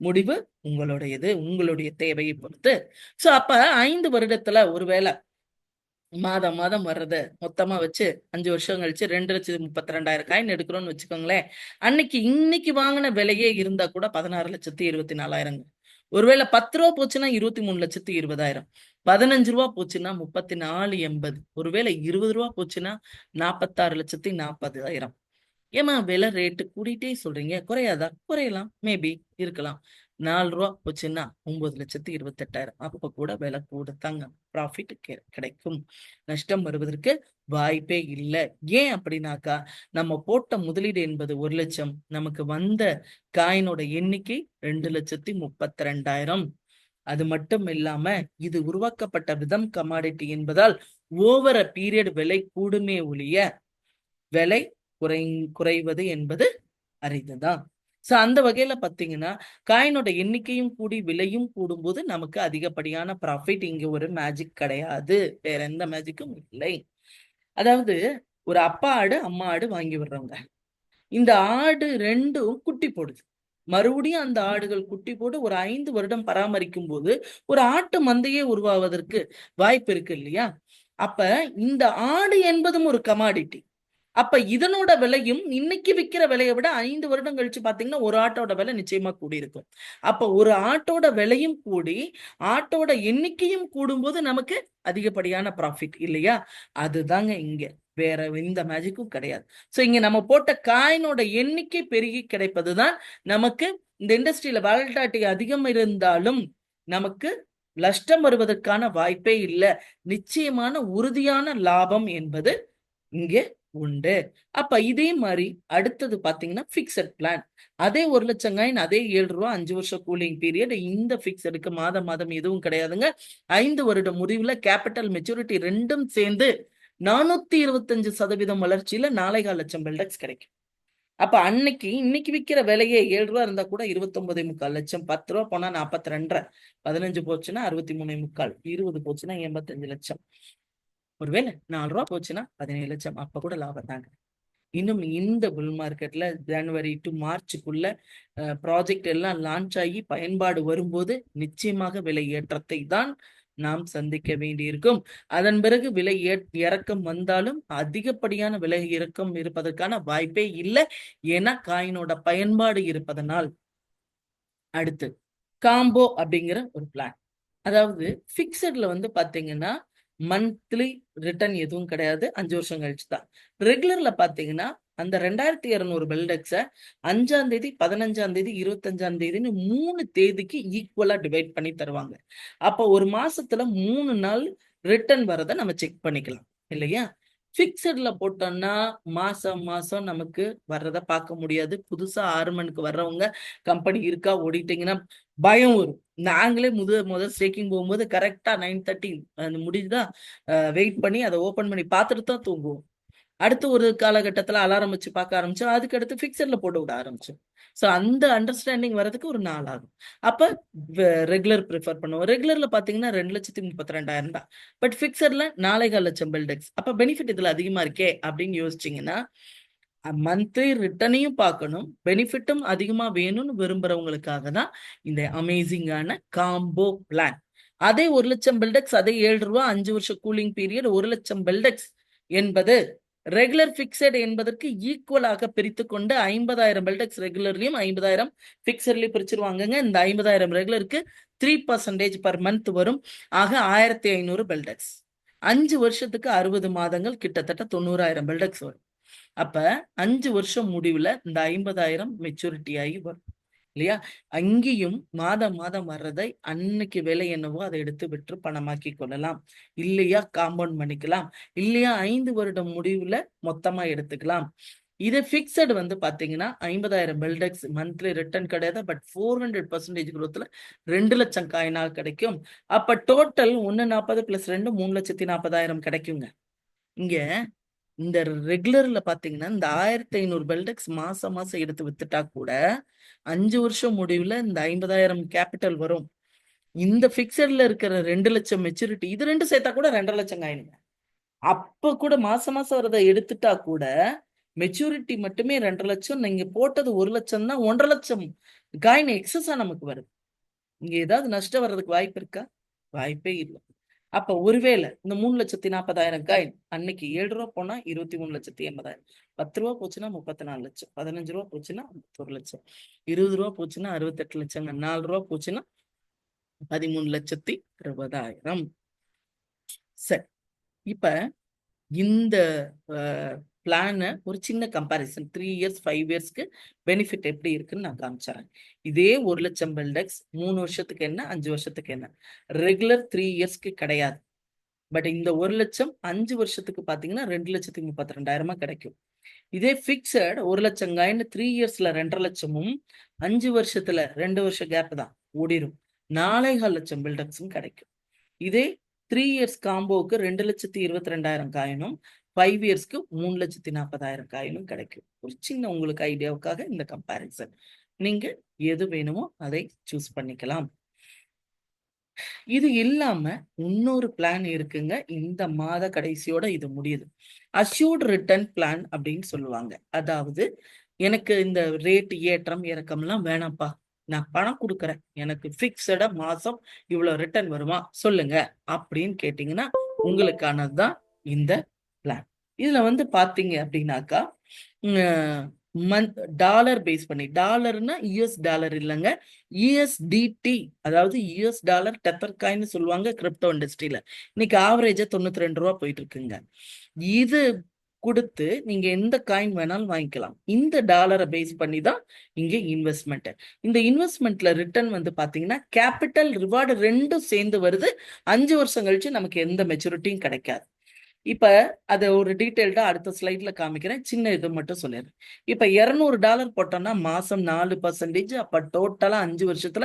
முடிவு உங்களுடையது, உங்களுடைய தேவையை பொறுத்து. சோ அப்ப 5 வருடத்துல ஒருவேளை மாதம் மாதம் வர்றத மொத்தமா வச்சு 5 வருஷம் கழிச்சு 2,32,000 காயின் எடுக்கிறோம்னு வச்சுக்கோங்களேன். அன்னைக்கு இன்னைக்கு வாங்கின விலையே இருந்தா கூட 16,24,000. ஒருவேளை 10 ரூபா போச்சுன்னா 23,20,000. 15 ரூபா போச்சுன்னா 34,80. ஒருவேளை 20 ரூபா போச்சுன்னா 46,40,000. ஏமா விலை ரேட்டு கூடிட்டே சொல்றீங்க, குறையாதா? குறையலாம், மேபி இருக்கலாம். 4 ரூபா போச்சுன்னா 9,28,000. அப்ப கூட விலை கூடத்தாங்க ப்ராஃபிட் கிடைக்கும். நஷ்டம் வருவதற்கு வாய்ப்பே இல்லை. ஏன் அப்படின்னாக்கா, நம்ம போட்ட முதலீடு என்பது 1 லட்சம், நமக்கு வந்த காயினோட எண்ணிக்கை 2,32,000. அது மட்டும் இல்லாம இது உருவாக்கப்பட்ட விதம் கமாடிட்டி என்பதால் ஓவர பீரியட் விலை கூடுமே ஒழிய விலை குறைவது என்பது அரிதுதான். சோ அந்த வகையில பாத்தீங்கன்னா காயினோட எண்ணிக்கையும் கூடி விலையும் கூடும்போது நமக்கு அதிகப்படியான ப்ராஃபிட். இங்க ஒரு மேஜிக் கிடையாது, வேற எந்த மேஜிக்கும் இல்லை. அதாவது ஒரு அப்பா ஆடு அம்மா ஆடு வாங்கி விடுறவங்க, இந்த ஆடு ரெண்டும் குட்டி போடுது. மறுபடியும் அந்த ஆடுகள் குட்டி போட்டு ஒரு 5 வருடம் பராமரிக்கும் போது ஒரு ஆட்டு மந்தையே உருவாவதற்கு வாய்ப்பு இருக்கு இல்லையா? அப்ப இந்த ஆடு என்பதும் ஒரு கமாடிட்டி. அப்ப இதனோட விலையும் இன்னைக்கு விற்கிற விலையை விட 5 வருடம் கழிச்சு பாத்தீங்கன்னா ஒரு ஆட்டோட விலை நிச்சயமா கூடி இருக்கும். அப்ப ஒரு ஆட்டோட விலையும் கூடி ஆட்டோட எண்ணிக்கையும் கூடும்போது நமக்கு அதிகப்படியான ப்ராஃபிட் இல்லையா? அதுதாங்க இங்க, வேற எந்த மேஜிக்கும் கிடையாது. சோ இங்க நம்ம போட்ட காயினோட எண்ணிக்கை பெருகி கிடைப்பதுதான் நமக்கு. இந்த இண்டஸ்ட்ரியில வாலட்டிலிட்டி அதிகம் இருந்தாலும் நமக்கு நஷ்டம் வருவதற்கான வாய்ப்பே இல்லை. நிச்சயமான உறுதியான லாபம் என்பது இங்கே உண்டு. அப்ப இதே மாதிரி அடுத்தது பாத்தீங்கன்னா பிக்சட் பிளான். அதே 1 லட்சம் காயின், அதே 7 ரூபா, 5 வருஷம் கூலிங் பீரியட். இந்த பிக்சடுக்கு மாதம் மாதம் எதுவும் கிடையாதுங்க. 5 வருட முடிவுல கேபிட்டல் மெச்சூரிட்டி ரெண்டும் சேர்ந்து 425% வளர்ச்சியில 4,4 லட்சம் பெல்டெக்ஸ் கிடைக்கும். அப்ப இன்னைக்கு விற்கிற விலையே 7 ரூபா இருந்தா கூட 29,4 லட்சம். 10 ரூபா போனா 42.5, 15 போச்சுன்னா 63,4, 20 போச்சுன்னா 85 லட்சம். ஒருவேளை 4 ரூபா போச்சுன்னா 17 லட்சம். அப்ப கூட லாபம் தாங்க. இன்னும் இந்த புல் மார்க்கெட்ல ஜனவரி டு மார்ச்சுக்குள்ள ப்ராஜெக்ட் எல்லாம் லான்ச் ஆகி பயன்பாடு வரும்போது நிச்சயமாக விலை ஏற்றத்தை தான் நாம் சந்திக்க வேண்டியிருக்கும். அதன் பிறகு விலை இறக்கம் வந்தாலும் அதிகப்படியான விலை இறக்கம் இருப்பதற்கான வாய்ப்பே இல்லை. ஏன்னா காயினோட பயன்பாடு இருப்பதனால். அடுத்து காம்போ அப்படிங்கிற ஒரு பிளான். அதாவது பிக்சட்ல வந்து பாத்தீங்கன்னா மந்த்லி ரிட்டர்ன் எதுவும் கிடையாது, 5 வருஷம் கழிச்சு தான். ரெகுலர்ல பாத்தீங்கன்னா அந்த 2,200 பெல்டெக்ஸ 5ஆம் தேதி, 15ஆம் தேதி, 25ஆம் தேதின்னு 3 தேதிக்கு ஈக்குவலா டிவைட் பண்ணி தருவாங்க. அப்ப ஒரு மாசத்துல 3 நாள் ரிட்டர்ன் வரதை நம்ம செக் பண்ணிக்கலாம் இல்லையா? பிக்சட்ல போட்டோம்னா மாசம் மாசம் நமக்கு வர்றதை பார்க்க முடியாது. புதுசா 6 மணிக்கு வர்றவங்க கம்பெனி இருக்கா ஓடிட்டீங்கன்னா பயம் வரும். நாங்களே முதல் ஸ்டேக்கிங் போகும்போது கரெக்டா 9:30 முடிஞ்சுதான் வெயிட் பண்ணி அதை ஓபன் பண்ணி பார்த்துட்டு தான் தூங்குவோம். அடுத்து ஒரு காலகட்டத்துல அலாரம் வச்சு பார்க்க ஆரம்பிச்சோம். அதுக்கு அடுத்து பிக்சர்ல போட்டு விட ஆரம்பிச்சோம். சோ அந்த அண்டர்ஸ்டாண்டிங் வர்றதுக்கு ஒரு நாள் ஆகும். அப்ப ரெகுலர் ப்ரிஃபர் பண்ணுவோம். ரெகுலர்ல பாத்தீங்கன்னா 2,32,000 தான். பட் பிக்சர்ல 4,4 லட்சம் பெல்டெக்ஸ். அப்ப பெனிஃபிட் இதுல அதிகமா இருக்கே அப்படின்னு யோசிச்சீங்கன்னா மந்த்லி ரிட்டர்னையும் பார்க்கணும், பெனிஃபிட்டும் அதிகமா வேணும்னு விரும்புறவங்களுக்காக தான் இந்த அமேசிங்கான காம்போ பிளான். அதே 1 லட்சம் பெல்டெக்ஸ், அதே 7 ரூபா, 5 வருஷம் கூலிங் பீரியட், 1 லட்சம் பெல்டெக்ஸ் என்பது ரெகுலர் பிக்சட் என்பதற்கு ஈக்குவலாக பிரித்து கொண்டு 50,000 பெல்டெக்ஸ் ரெகுலர்லயும் 50,000 பிக்சர்லயும் பிரிச்சிருவாங்க. இந்த 50,000 ரெகுலருக்கு 3% பர் மந்த் வரும். ஆக 1,500 பெல்டெக்ஸ். 5 வருஷத்துக்கு 60 மாதங்கள், கிட்டத்தட்ட 90,000 பெல்டெக்ஸ் வரும். அப்ப 5 வருஷம் முடிவுல இந்த 50,000 மெச்சூரிட்டி ஆகி வரும் இல்லையா? அங்கேயும் மாதம் மாதம் வர்றதை அன்னைக்கு விலை என்னவோ அதை எடுத்து விற்று பணமாக்கி கொள்ளலாம், இல்லையா காம்பவுண்ட் பண்ணிக்கலாம், இல்லையா 5 வருடம் முடிவுல மொத்தமா எடுத்துக்கலாம். இது பிக்சட் வந்து பாத்தீங்கன்னா 50,000 பெல்டெக்ஸ் மந்த்லி ரிட்டர்ன் கிடையாது. பட் 400% குரோத்ல 2 லட்சம் காயினாக கிடைக்கும். அப்ப டோட்டல் 140 + 2 3,40,000 கிடைக்குங்க. இங்க இந்த ரெகுலர்ல பாத்தீங்கன்னா இந்த 1,500 பெல்டெக்ஸ் மாசம் மாசம் எடுத்து வித்துட்டா கூட 5 வருஷம் முடிவுல இந்த 50,000 கேபிட்டல் வரும். இந்த பிக்சட்ல இருக்கிற 2 லட்சம் மெச்சூரிட்டி, இது ரெண்டு சேர்த்தா கூட 2.5 லட்சம் காயினுங்க. அப்ப கூட மாசம் மாசம் வரதை எடுத்துட்டா கூட மெச்சூரிட்டி மட்டுமே 2.5 லட்சம், நீங்க போட்டது 1 லட்சம் தான், 1.5 லட்சம் காயின் எக்ஸஸா நமக்கு வருது. இங்க ஏதாவது நஷ்டம் வர்றதுக்கு வாய்ப்பு இருக்கா? வாய்ப்பே இல்லை. அப்ப ஒருவேளை இந்த 3,40,000 காயின் அன்னைக்கு 7 ரூபா போனா 23,80,000, 10 ரூபா போச்சுன்னா 34 லட்சம், 15 ரூபா போச்சுன்னா 1 லட்சம், 20 ரூபா போச்சுன்னா 68 லட்சங்க, 4 ரூபா போச்சுன்னா 13,20,000. சரி, இப்ப இந்த பிளான ஒரு சின்ன கம்பாரிசன் 3 இயர்ஸ் 5 இயர்ஸ்க்கு பெனிஃபிட் எப்படி இருக்குன்னு நான் காமிச்சறேன். இதே 1 லட்சம் பெல்டெக்ஸ் 3 வருஷத்துக்கு என்ன, 5 வருஷத்துக்கு என்ன, ரெகுலர் 3 இயர்ஸ்க்கு கிடையாது. பட் இந்த 1 லட்சம் 5 வருஷத்துக்கு பாத்தீங்கன்னா 2,32,000 கிடைக்கும். இதே பிக்சட் 1 லட்சம் காயின் 3 இயர்ஸ்ல 2.5 லட்சமும் 5 வருஷத்துல 2 வருஷம் கேப் தான் ஓடிடும், 4,4 லட்சம் பில்டெக்ஸும் கிடைக்கும். இதே 3 இயர்ஸ் காம்போவுக்கு 2,22,000 காயினும் 5 இயர்ஸ்க்கு 3,40,000 காயினும் கிடைக்கும். ஒரு சின்ன உங்களுக்கு ஐடியாவுக்காக இந்த கம்பேரிசன். நீங்க எது வேணுமோ அதை சூஸ் பண்ணிக்கலாம். இது இல்லாம இன்னொரு பிளான் இருக்குங்க. இந்த மாத கடைசியோட இது முடியுது. அஷ்யூர்ட் ரிட்டர்ன் பிளான் அப்படின்னு சொல்லுவாங்க. அதாவது எனக்கு இந்த ரேட் ஏற்றம் இறக்கம்லாம் வேணாம்ப்பா, நான் பணம் கொடுக்குறேன், எனக்கு பிக்சடா மாசம் இவ்வளவு ரிட்டர்ன் வருமா சொல்லுங்க அப்படின்னு கேட்டீங்கன்னா உங்களுக்கானதுதான் இந்த பிளான். இதுல வந்து பாத்தீங்க அப்படின்னாக்கா டாலர் பேஸ் பண்ணி, டாலர்னா யுஎஸ் டாலர் இல்லைங்க, யுஎஸ்டிடி, அதாவது யுஎஸ் டாலர் டெத்தர் காயின்னு சொல்லுவாங்க கிரிப்டோ இண்டஸ்ட்ரியில. இன்னைக்கு ஆவரேஜா 92 ரூபா போயிட்டு இருக்குங்க. இது கொடுத்து நீங்க எந்த காயின் வேணாலும் வாங்கிக்கலாம். இந்த டாலரை பேஸ் பண்ணி தான் இங்க இன்வெஸ்ட்மெண்ட். இந்த இன்வெஸ்ட்மெண்ட்ல ரிட்டர்ன் வந்து பாத்தீங்கன்னா கேபிட்டல் ரிவார்டு ரெண்டும் சேர்ந்து வருது. 5 வருஷம் கழிச்சு நமக்கு எந்த மெச்சூரிட்டியும் கிடைக்காது. இப்ப அதை ஒரு டீட்டெயில்டா அடுத்த ஸ்லைட்ல காமிக்கிறேன். சின்ன இது மட்டும் சொல்லிடுறேன். இப்ப $200 போட்டோம்னா மாசம் 4%, அப்ப டோட்டலா 5 வருஷத்துல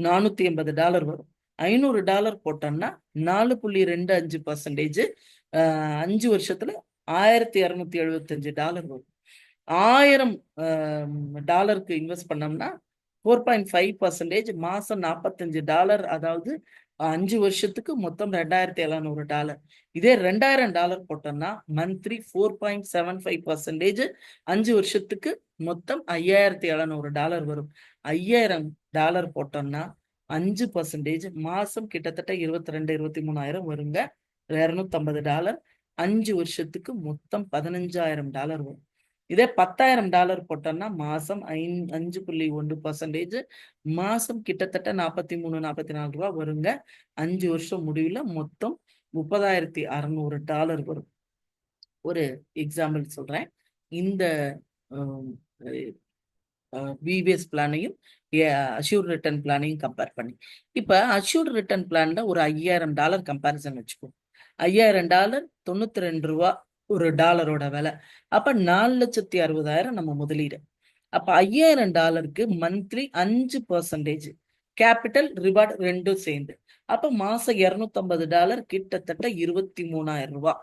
$480 வரும். $500 போட்டோம்னா 4.25%, 5 வருஷத்துல $1,275 வரும். $1,000 இன்வெஸ்ட் பண்ணோம்னா 4.5%, மாசம் $45, அதாவது 5 வருஷத்துக்கு மொத்தம் $2,700. இதே $2,000 போட்டோம்னா மந்த்லி 4.75%, 5 வருஷத்துக்கு மொத்தம் $5,700 வரும். $5,000 போட்டோம்னா 5%, மாசம் கிட்டத்தட்ட 22,000-23,000 வருங்க. $250, 5 வருஷத்துக்கு மொத்தம் $15,000 வரும். இதே $10,000 போட்டோம்னா மாசம் 5.1%, மாசம் கிட்டத்தட்ட 43-44 ரூபா வருங்க. 5 வருஷம் முடிவுல மொத்தம் $30,600 வரும். ஒரு எக்ஸாம்பிள் சொல்றேன். இந்த விபிஎஸ் பிளானையும் அஷ்யூர்ட் ரிட்டர்ன் பிளானையும் கம்பேர் பண்ணி, இப்ப அஷ்யூர்ட் ரிட்டர்ன் பிளான்ல ஒரு $5,000 கம்பேரிசன் வச்சுக்கோ. $5,000 92 ரூபா ஒரு டாலரோட விலை. அப்ப 4,60,000 நம்ம முதலீடு. அப்ப $5,000 மந்த்லி 5% கேபிட்டல் ரிவார்டு ரெண்டும் சேர்ந்து, அப்ப மாசம் $250, கிட்டத்தட்ட 23,000 ரூபாய்.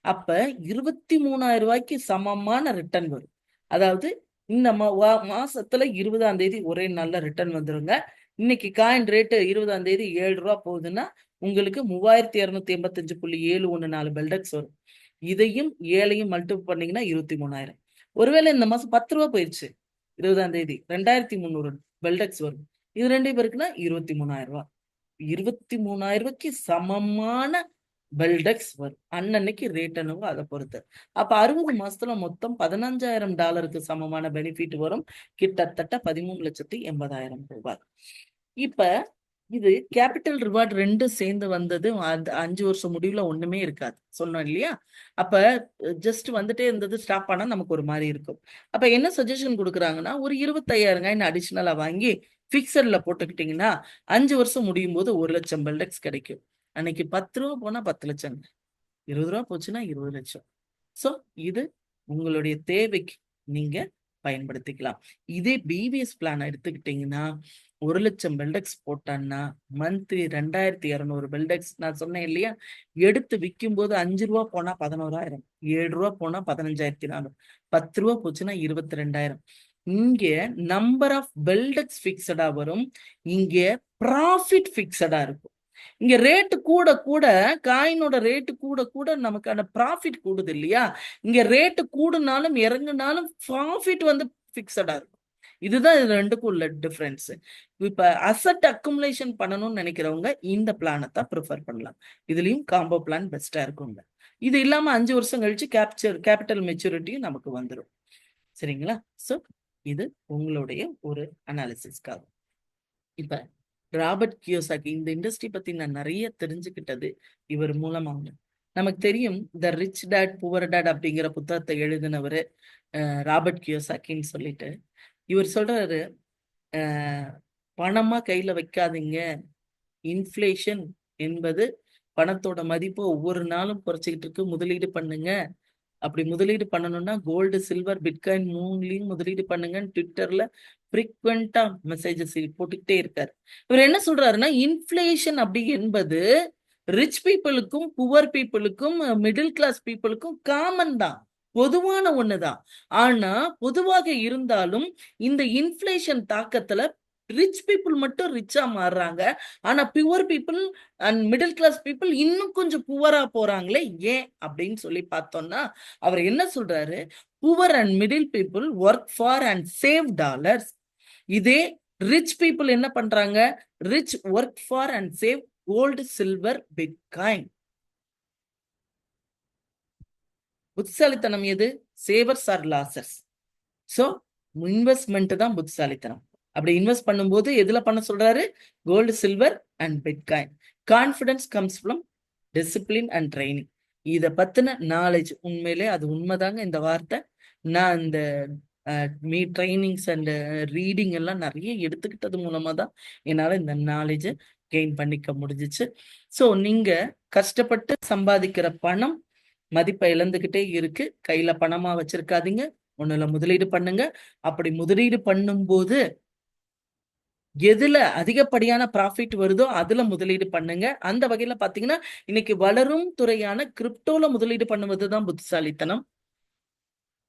அப்ப 23,000 ரூபாய்க்கு சமமான ரிட்டர்ன் வரும். அதாவது இந்த மாசத்துல 20ஆம் தேதி ஒரே நல்ல ரிட்டர்ன் வந்துருங்க. இன்னைக்கு காயின் ரேட்டு 20ஆம் தேதி 7 ரூபா போகுதுன்னா உங்களுக்கு 3,285.714 பெல்டெக்ஸ் வரும். இதையும் 7ஐயும் மல்டிபிள் பண்ணீங்கன்னா 23,000. ஒருவேளை இந்த மாசம் 10 ரூபா போயிடுச்சு, 20ஆம் தேதி 2,300 பெல்டெக்ஸ் வரும். இது ரெண்டையும் பேருக்குன்னா 23,000 ரூபாய். 23,000 ரூபாய்க்கு சமமான பெல்டெக்ஸ் வரும். அன்னன்னைக்கு ரேட் என்னவோ அதை பொறுத்து. அப்ப 60 மாசத்துல மொத்தம் $15,000 சமமான பெனிஃபிட் வரும். கிட்டத்தட்ட 13,80,000 ரூபாய். இப்ப இது கேபிட்டல் ரிவார்டு ரெண்டும் சேர்ந்து வந்தது. 5 வருஷம் முடிவுல ஒண்ணுமே இருக்காது சொன்னோம் இல்லையா? அப்ப ஜஸ்ட் வந்துட்டே இருந்தது, ஸ்டாப் பண்ணா நமக்கு ஒரு மாதிரி இருக்கும். அப்ப என்ன சஜஷன் கொடுக்குறாங்கன்னா, ஒரு 25,000 அடிஷனலா வாங்கி பிக்சர்ல போட்டுக்கிட்டீங்கன்னா 5 வருஷம் முடியும் போது 1 லட்சம் பெல்டெக்ஸ் கிடைக்கும். அன்னைக்கு 10 ரூபா போனா 10 லட்சம், 20 ரூபா போச்சுன்னா 20 லட்சம். சோ இது உங்களுடைய தேவைக்கு நீங்க பயன்படுத்திக்கலாம். இதே பிவிஎஸ் பிளான் எடுத்துக்கிட்டீங்கன்னா 1 லட்சம் பெல்டெக்ஸ் போட்டான்னா மந்த்லி 2,200 பெல்டெக்ஸ். நான் சொன்னேன் இல்லையா, எடுத்து விற்கும் போது 5 ரூபா போனா 11,000, 7 ரூபா போனா 15,400, 10 ரூபா போச்சுன்னா 22,000. இங்க நம்பர் ஆஃப் பெல்டெக்ஸ் பிக்சடா வரும், இங்க ப்ராஃபிட் பிக்சடா இருக்கும். இங்க ரேட்டு கூட கூட காயினோட ரேட்டு கூட கூட நமக்கான ப்ராஃபிட் கூடுது இல்லையா? இங்க ரேட்டு கூடுனாலும் இறங்குனாலும் ப்ராஃபிட் வந்து பிக்சடா இருக்கும். இதுதான் இது ரெண்டுக்கும் உள்ள டிஃபரன்ஸ். இப்ப அசெட் அக்குமுலேஷன் பண்ணணும்னு நினைக்கிறவங்க இந்த பிளானை தான் ப்ரிஃபர் பண்ணலாம். இதுலயும் காம்போ பிளான் பெஸ்டா இருக்குங்க. இது இல்லாம 5 வருஷம் கழிச்சு கேபிட்டல் மெச்சூரிட்டியும் நமக்கு வந்துடும். சரிங்களா? சோ இது உங்களுடைய ஒரு அனாலிசிஸ்க்காக. இப்ப ராபர்ட் கியோசாக்கி, இந்த இண்டஸ்ட்ரி பத்தி நான் நிறைய தெரிஞ்சுக்கிட்டது இவர் மூலமாங்க. நமக்கு தெரியும் the rich dad poor dad அப்படிங்கிற புத்தகத்தை எழுதினவர் ராபர்ட் கியோசாக்கின்னு சொல்லிட்டு. இவர் சொல்றாரு, பணமா கையில வைக்காதீங்க, இன்ஃப்ளேஷன் என்பது பணத்தோட மதிப்பு ஒவ்வொரு நாளும் குறைச்சிக்கிட்டு இருக்கு, முதலீடு பண்ணுங்க. அப்படி முதலீடு பண்ணணும்னா கோல்டு, சில்வர், பிட்காயின் மூணுலயும் முதலீடு பண்ணுங்கன்னு ட்விட்டர்ல ஃப்ரீக்வெண்டா மெசேஜஸ் போட்டுக்கிட்டே இருக்காரு. இவர் என்ன சொல்றாருன்னா, இன்ஃப்ளேஷன் அப்படி என்பது ரிச் பீப்புளுக்கும் புவர் பீப்புளுக்கும் மிடில் கிளாஸ் பீப்புளுக்கும் காமன் தான், பொதுவான ஒண்ணுதான். ஆனா பொதுவாக இருந்தாலும் இந்த இன்ஃப்ளேஷன் தாக்கத்துல ரிச் பீப்புள் மட்டும் ரிச்சா மாறுறாங்க. ஆனா poor people and middle class people இன்னும் கொஞ்சம் புவரா போறாங்களே, ஏன் அப்படின்னு சொல்லி பார்த்தோம்னா அவர் என்ன சொல்றாரு, poor and middle people work for and save dollars. இதே ரிச் பீப்புள் என்ன பண்றாங்க, rich work for and save gold, silver, bitcoin. புத்திசாலித்தனம் எது? Savers are losers. So investment தான் புத்திசாலித்தனம். அப்படி இன்வெஸ்ட் பண்ணும்போது எதுல பண்ண சொல்றாரு? Gold, silver and bitcoin. Confidence comes from discipline and training. இத பத்தின நாலேஜ், உண்மையிலே அது உண்மைதாங்க இந்த வார்த்தை. நான் இந்த ட்ரைனிங்ஸ் அண்ட் ரீடிங் எல்லாம் நிறைய எடுத்துக்கிட்டது மூலமா தான் என்னால இந்த நாலேஜ் கெயின் பண்ணிக்க முடிஞ்சிச்சு. ஸோ நீங்க கஷ்டப்பட்டு சம்பாதிக்கிற பணம் மதிப்பை இழந்துகிட்டே இருக்கு. கையில பணமா வச்சிருக்காதீங்க, ஒண்ணுல முதலீடு பண்ணுங்க. அப்படி முதலீடு பண்ணும்போது எதுல அதிகப்படியான ப்ராஃபிட் வருதோ அதுல முதலீடு பண்ணுங்க. அந்த வகையில பாத்தீங்கன்னா இன்னைக்கு வளரும் துறையான கிரிப்டோல முதலீடு பண்ணுவதுதான் புத்திசாலித்தனம்.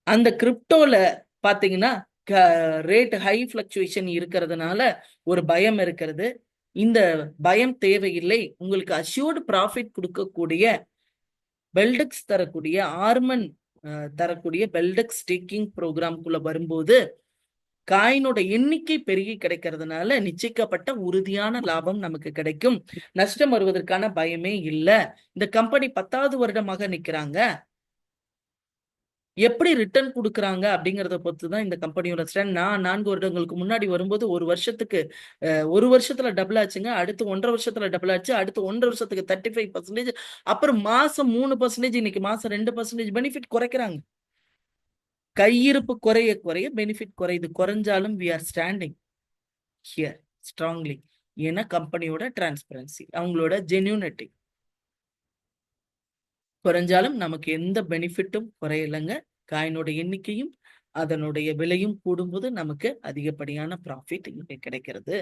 அந்த கிரிப்டோல பாத்தீங்கன்னா ரேட் ஹை பிளக்சுவேஷன் இருக்கிறதுனால ஒரு பயம் இருக்கிறது. இந்த பயம் தேவையில்லை. உங்களுக்கு அஷ்யூர்டு ப்ராஃபிட் கொடுக்கக்கூடிய பெல்டெக்ஸ் தரக்கூடிய ஆர்மன் தரக்கூடிய பெல்டெக்ஸ் ஸ்டேக்கிங் ப்ரோக்ராம்குள்ள வரும்போது காயினோட எண்ணிக்கை பெருகி கிடைக்கிறதுனால நிச்சயிக்கப்பட்ட உறுதியான லாபம் நமக்கு கிடைக்கும். நஷ்டம் வருவதற்கான பயமே இல்ல. இந்த கம்பெனி 10வது வருடமாக நிக்கிறாங்க. எப்படி ரிட்டர்ன் கொடுக்குறாங்க அப்படிங்கறத பொறுத்துதான் இந்த கம்பெனியோட ஸ்டாண்ட். நான் 4 வருடங்களுக்கு முன்னாடி வரும்போது ஒரு வருஷத்துக்கு ஒரு வருஷத்துல டபுள் ஆச்சுங்க. அடுத்து 1.5 வருஷத்துல டபுள் ஆச்சு. அடுத்து 1.5 வருஷத்துக்கு 35%, அப்புறம் மாசம் 3%, இன்னைக்கு மாசம் 2% பெனிஃபிட் குறைக்கிறாங்க. கையிருப்பு குறைய குறைய பெனிஃபிட் குறையுது. குறைஞ்சாலும் we are standing here strongly. ஏன்னா கம்பெனியோட டிரான்ஸ்பரன்சி, அவங்களோட ஜென்யூனிட்டி. குறைஞ்சாலும் நமக்கு எந்த பெனிஃபிட்டும் குறையலைங்க. காயினோட எண்ணிக்கையும் அதனுடைய விலையும் கூடும்போது நமக்கு அதிகப்படியான ப்ராஃபிட் இங்கே கிடைக்கிறது.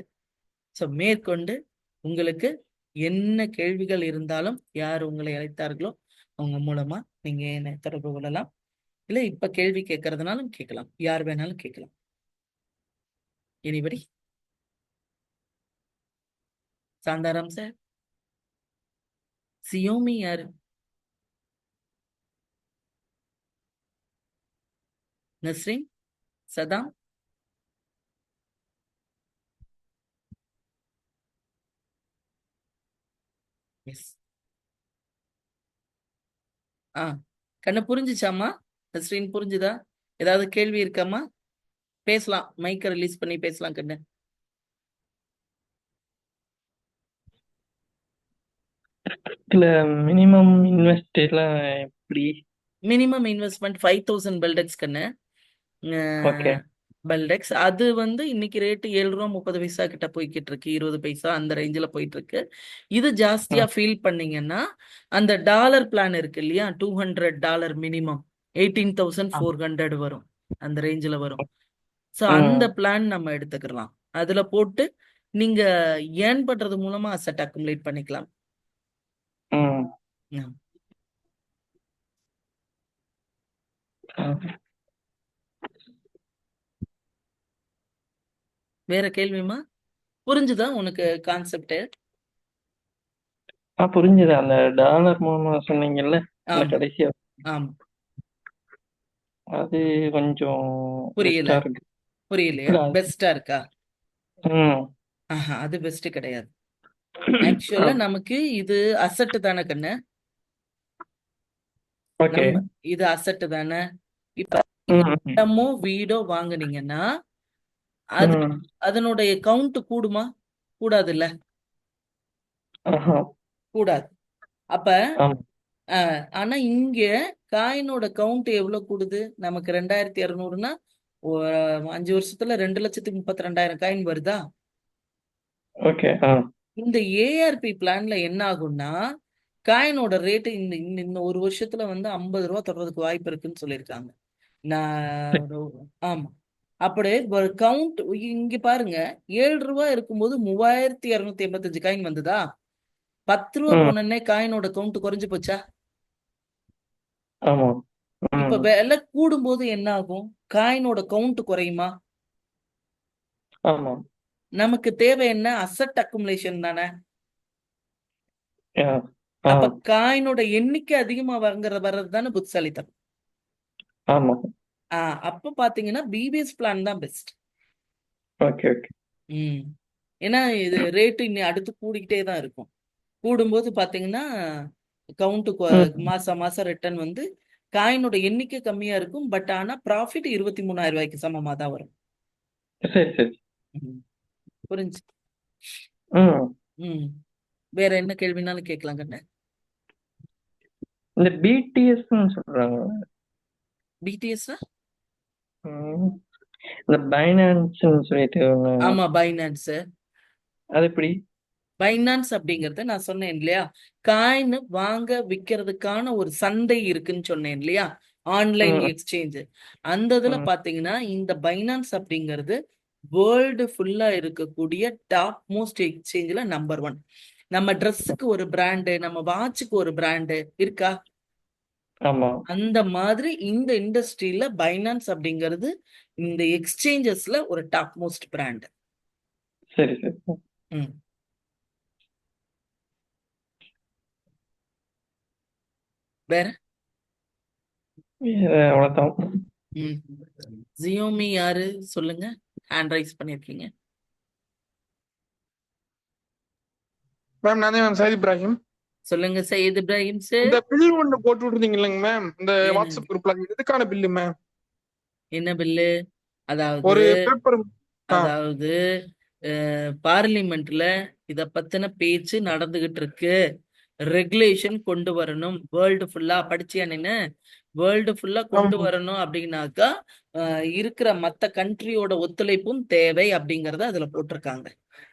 ஸோ மேற்கொண்டு உங்களுக்கு என்ன கேள்விகள் இருந்தாலும் யார் உங்களை அழைத்தார்களோ அவங்க மூலமா நீங்க என்னை தொடர்பு கொள்ளலாம். இல்ல இப்ப கேள்வி கேட்கறதுனாலும் கேட்கலாம், யார் வேணாலும் கேட்கலாம். எனிபடி? சாந்தாராம் சார், சியோமி யாரு? நஸ்ரீன், சதாம்? எஸ். கண்ணு புரிஞ்சுச்சாமா? நஸ்ரீன் புரிஞ்சுதா? ஏதாவது கேள்வி இருக்காமா? பேசலாம், மைக்க ரிலீஸ் பண்ணி பேசலாம் கண்ணு. இல்ல, மினிமம் இன்வெஸ்ட் எல்லாம் எப்படி? மினிமம் இன்வெஸ்ட்மெண்ட் 5000 பெல்டெக்ஸ் கண்ணு. ஓகே. பெல்டெக்ஸ் அது வந்து இன்னைக்கு ரேட்டு 7 ரூபா 30 பைசா கிட்ட போய்கிட்டு இருக்கு, 20 பைசா அந்த ரேஞ்சில் போயிட்டு இருக்கு. இது ஜாஸ்தியா ஃபீல் பண்ணீங்கன்னா அந்த டாலர் பிளான் இருக்கு இல்லையா, $200 மினிமம் 18,400 வரும், அந்த ரேஞ்சில் வரும். ஸோ அந்த பிளான் நம்ம எடுத்துக்கலாம். அதுல போட்டு நீங்க ஏர்ன் பண்றது மூலமா அசெட் அக்குமுலேட் பண்ணிக்கலாம். வேற கேள்விமா? புரிஞ்சுதா உனக்கு கான்செப்ட்? புரிஞ்சுது. அந்த டாலர் மூலமா சொன்னீங்கல்ல, அந்த ஆமா கடைசியா. ஆமா. அது கொஞ்சம் புரியல பெஸ்டா இருக்கு. புரியலையா? இல்ல அது- பெஸ்டா இருக்கா? ம். ஆஹா, அது பெஸ்ட் கிடையாது. ஆ, ஆக்சுவலா நமக்கு இது அசட்டு தானே கண்ணு. ஓகே. நம்ம இது அசட்டு தானே. இப்ப ம், ம், இடமோ வீடோ வாங்குனீங்கன்னா அது ம். அதனுடைய கவுண்ட் கூடுமா? கூடாதுல்ல. ஆஹா, கூடாது. அப்ப ஆமா. ஆனா இங்க காயினோட கவுண்ட் எவ்வளவு கூடுது நமக்கு? 2200னா 5 வருஷத்துல 2,32,000 காயின் வருதா? ஓகே. இந்த ஏஆர்பி பிளான்ல என்ன ஆகும்னா காயினோட ரேட்டு இந்த இந்த இந்த ஒரு வருஷத்துல வந்து 50 ரூபா தொடர்றதுக்கு வாய்ப்பு இருக்குன்னு சொல்லியிருக்காங்க. நான் ஆமா. அப்படியே ஒரு கவுண்ட் இங்க பாருங்க, 7 ரூபா இருக்கும்போது 3,285 காயின் வந்ததா? 10 ரூபா ம், போனோடனே காயினோட கவுண்ட் குறைஞ்சு போச்சா? ஆமா. இப்ப ம், விலை கூடும்போது என்ன ஆகும்? காயினோட கவுண்ட் குறையுமா? ஆமா. நமக்கு தேவை என்ன? அசட் அக்குமுலேஷன் தானே. யா, ஆ, அப்ப காயினோட எண்ணிக்கை அதிகமா வர்றது தானே புத்திசாலித்தனம். ஆமா. அப்ப பாத்தீங்கன்னா பிபிஎஸ் பிளான் தான் பெஸ்ட். Okay, okay. ம். ஏன்னா இது ரேட்டு இன்னி அடுத்து கூடிக்கிட்டே தான் இருக்கும். கூடும்போது பாத்தீங்கன்னா கவுண்ட் ம். மாசம் மாசம் ரிட்டர்ன் வந்து காயினோட எண்ணிக்கை கம்மியா இருக்கும். பட் ஆனா ப்ராஃபிட் 23,000 ரூபாய்க்கு சமமா தான் வரும். சரி, சரி. ம். புரிஞ்சு. ம். ம். வேற என்ன கேள்வினாலும் கேட்கலாம் கண்ணு. இந்த பிடிஎஸ்ன்னு சொல்றாங்க. பிடிஎஸ் ம். இந்த பைனான்ஸ்ன்னு சொல்லிட்டு ஒண்ணு, ஆமா பைனான்ஸ். அது எப்படி? பைனான்ஸ் அப்படிங்கறது நான் சொன்னேன் இல்லையா, காயின் வாங்க விக்கிறதுக்கான ஒரு சந்தை இருக்குன்னு சொன்னேன் இல்லையா, ஆன்லைன் ம், எக்ஸ்சேஞ்ச். அந்த இதுல ம். பாத்தீங்கன்னா இந்த பைனான்ஸ் அப்படிங்கிறது வேர்ல்டு ஃபுல்லா இருக்கக்கூடிய டாப் மோஸ்ட் எக்ஸ்சேஞ்ச்ல நம்பர் 1. நம்ம ட்ரெஸ்ஸுக்கு ஒரு பிராண்டு, நம்ம வாட்சுக்கு ஒரு பிராண்டு இருக்கா? ஆமா. அந்த மாதிரி இந்த இண்டஸ்ட்ரியில பைனான்ஸ் அப்படிங்கிறது இந்த எக்ஸ்சேஞ்சஸ்ல ஒரு டாப் மோஸ்ட் பிராண்ட். சரி, சரி. ம். வேற அவ்வளவுதான். ம். ஜியோமி யாரு சொல்லுங்க? ஹேண்ட் ரைஸ் பண்ணிருக்கீங்க. மேம் நானே மேம் சையத் இப்ராஹிம். சொல்லுங்க சையத் இப்ராஹிம் சார். இந்த பில் ஒண்ணு போட்டு விட்டுருந்தீங்க இல்லைங்க மேம், இந்த என்ன வாட்ஸ்அப் குரூப்ல, அது எதுக்கான பில்லு மேம்? என்ன பில்லு? அதாவது ஒரு பேப்பர். ஆ. அதாவது பார்லிமெண்ட்ல இத பத்தின பேச்சு நடந்துகிட்டு இருக்கு. ரெகுலேஷன் கொண்டு வரணும் வேர்ல்டு ஃபுல்லா. படிச்சியா நீனு? வேர்ல்டு ஃபுல்லா கொண்டு ஆமா. வரணும் அப்படின்னாக்கா இருக்கிற மத்த கண்ட்ரியோட ஒத்துழைப்பும் தேவை அப்படிங்கறத அதுல போட்டிருக்காங்க.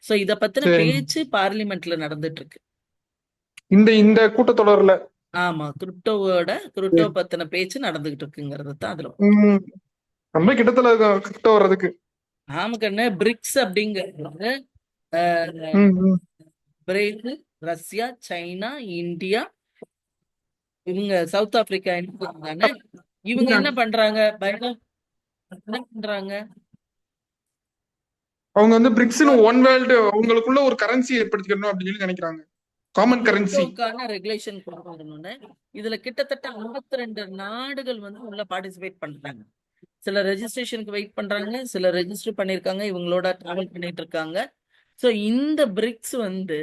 சோ இத பத்தின சரிங்க. பேச்சு பார்லிமெண்ட்ல நடந்துட்டு இருக்கு. இந்த இந்த கூட்டத்தொடர்ல. ஆமா, கிரிப்டோ பத்தின பேச்சு நடந்துகிட்டு இருக்குங்கிறது தான் அதுல. ம். ரொம்ப கிட்டத்துல இருக்கோம் கிட்ட வர்றதுக்கு. ஆமா கண்ணு, பிரிக்ஸ் அப்படிங்கிறது ம், ம். பிரேசில், ரஷ்யா, சைனா, இந்தியா, இவங்க சவுத் ஆப்பிரிக்கா தானே. இவங்க என்ன பண்றாங்க? என்ன பண்றாங்க? அவங்க வந்து பிரிக்ஸ்னு ஒன் வேர்ல்டு, அவங்களுக்குள்ள ஒரு கரன்சி ஏற்படுத்திக்கணும் அப்படின்னு சொல்லி நினைக்கிறாங்க. Common currency. கிரிப்டோக்கான ரெகுலேஷன் கொண்டு வரணும்னு இதுல கிட்டத்தட்ட 52 நாடுகள் வந்து உள்ள பார்ட்டிசிபேட் பண்றாங்க. சில ரெஜிஸ்ட்ரேஷனுக்கு வெயிட் பண்றாங்க, சில ரெஜிஸ்டர் பண்ணிருக்காங்க, இவங்களோட டிராவல் பண்ணிட்டு இருக்காங்க. சோ இந்த பிரிக்ஸ் வந்து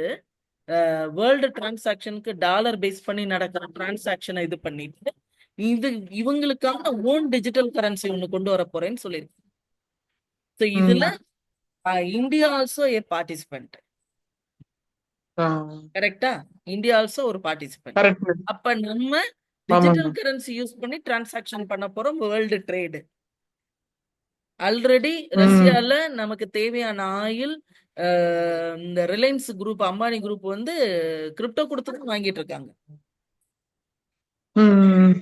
வேர்ல்டு டிரான்சாக்ஷனுக்கு டாலர் பேஸ் பண்ணி நடக்கிற டிரான்சாக்ஷனை இது பண்ணிட்டு இது இவங்களுக்கான ஓன் டிஜிட்டல் கரன்சி ஒண்ணு கொண்டு வர போறேன்னு சொல்லியிருக்கு. So இதுல இந்தியா ஆல்சோ ஏ பார்ட்டிசிபென்ட். கரெக்டா? இந்தியா ஆல்சோ ஒரு பார்ட்டிசிபென்ட். கரெக்ட். அப்ப நம்ம ஆமா டிஜிட்டல் மேம். கரன்சி யூஸ் பண்ணி டிரான்சாக்ஷன் பண்ண போறோம் வேர்ல்டு ட்ரேடு. ஆல்ரெடி ம், ரஷ்யால நமக்கு தேவையான ஆயில் இந்த ரிலையன்ஸ் குரூப், அம்பானி குரூப் வந்து கிரிப்டோ கொடுத்து வாங்கிட்டு இருக்காங்க. ம்.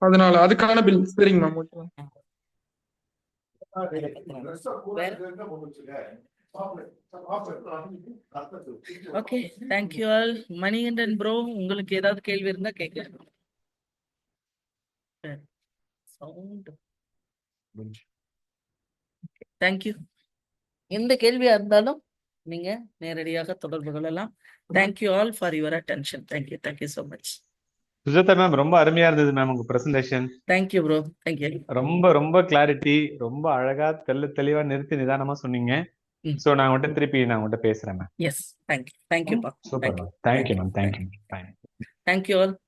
அதனால அதுக்கான பில். சரிங்க ma'am. Okay. Okay, thank you all. Manikandan bro, உங்களுக்கு ஏதாவது கேள்வி இருந்தா கேட்கலாம். சவுண்ட். தேங்க்யூ. எந்த கேள்வியா இருந்தாலும் நீங்க நேரடியாக தொடர்பு கொள்ளலாம். Thank you all for your attention. Thank you so much. Sujatha ma'am ரொம்ப அருமையா இருந்தது மேம் உங்க பிரசன்டேஷன். Thank you bro. தேங்க்யூ. ரொம்ப கிளாரிட்டி, ரொம்ப அழகா தெளிவா நிறுத்தி நிதானமா சொன்னீங்க. ம். சோ நான் உங்கள்கிட்ட பேசுறேன் மேம். எஸ். தேங்க்யூப்பா. Super ma'am. Thank you ma'am. Thank you. Bye. Thank you all.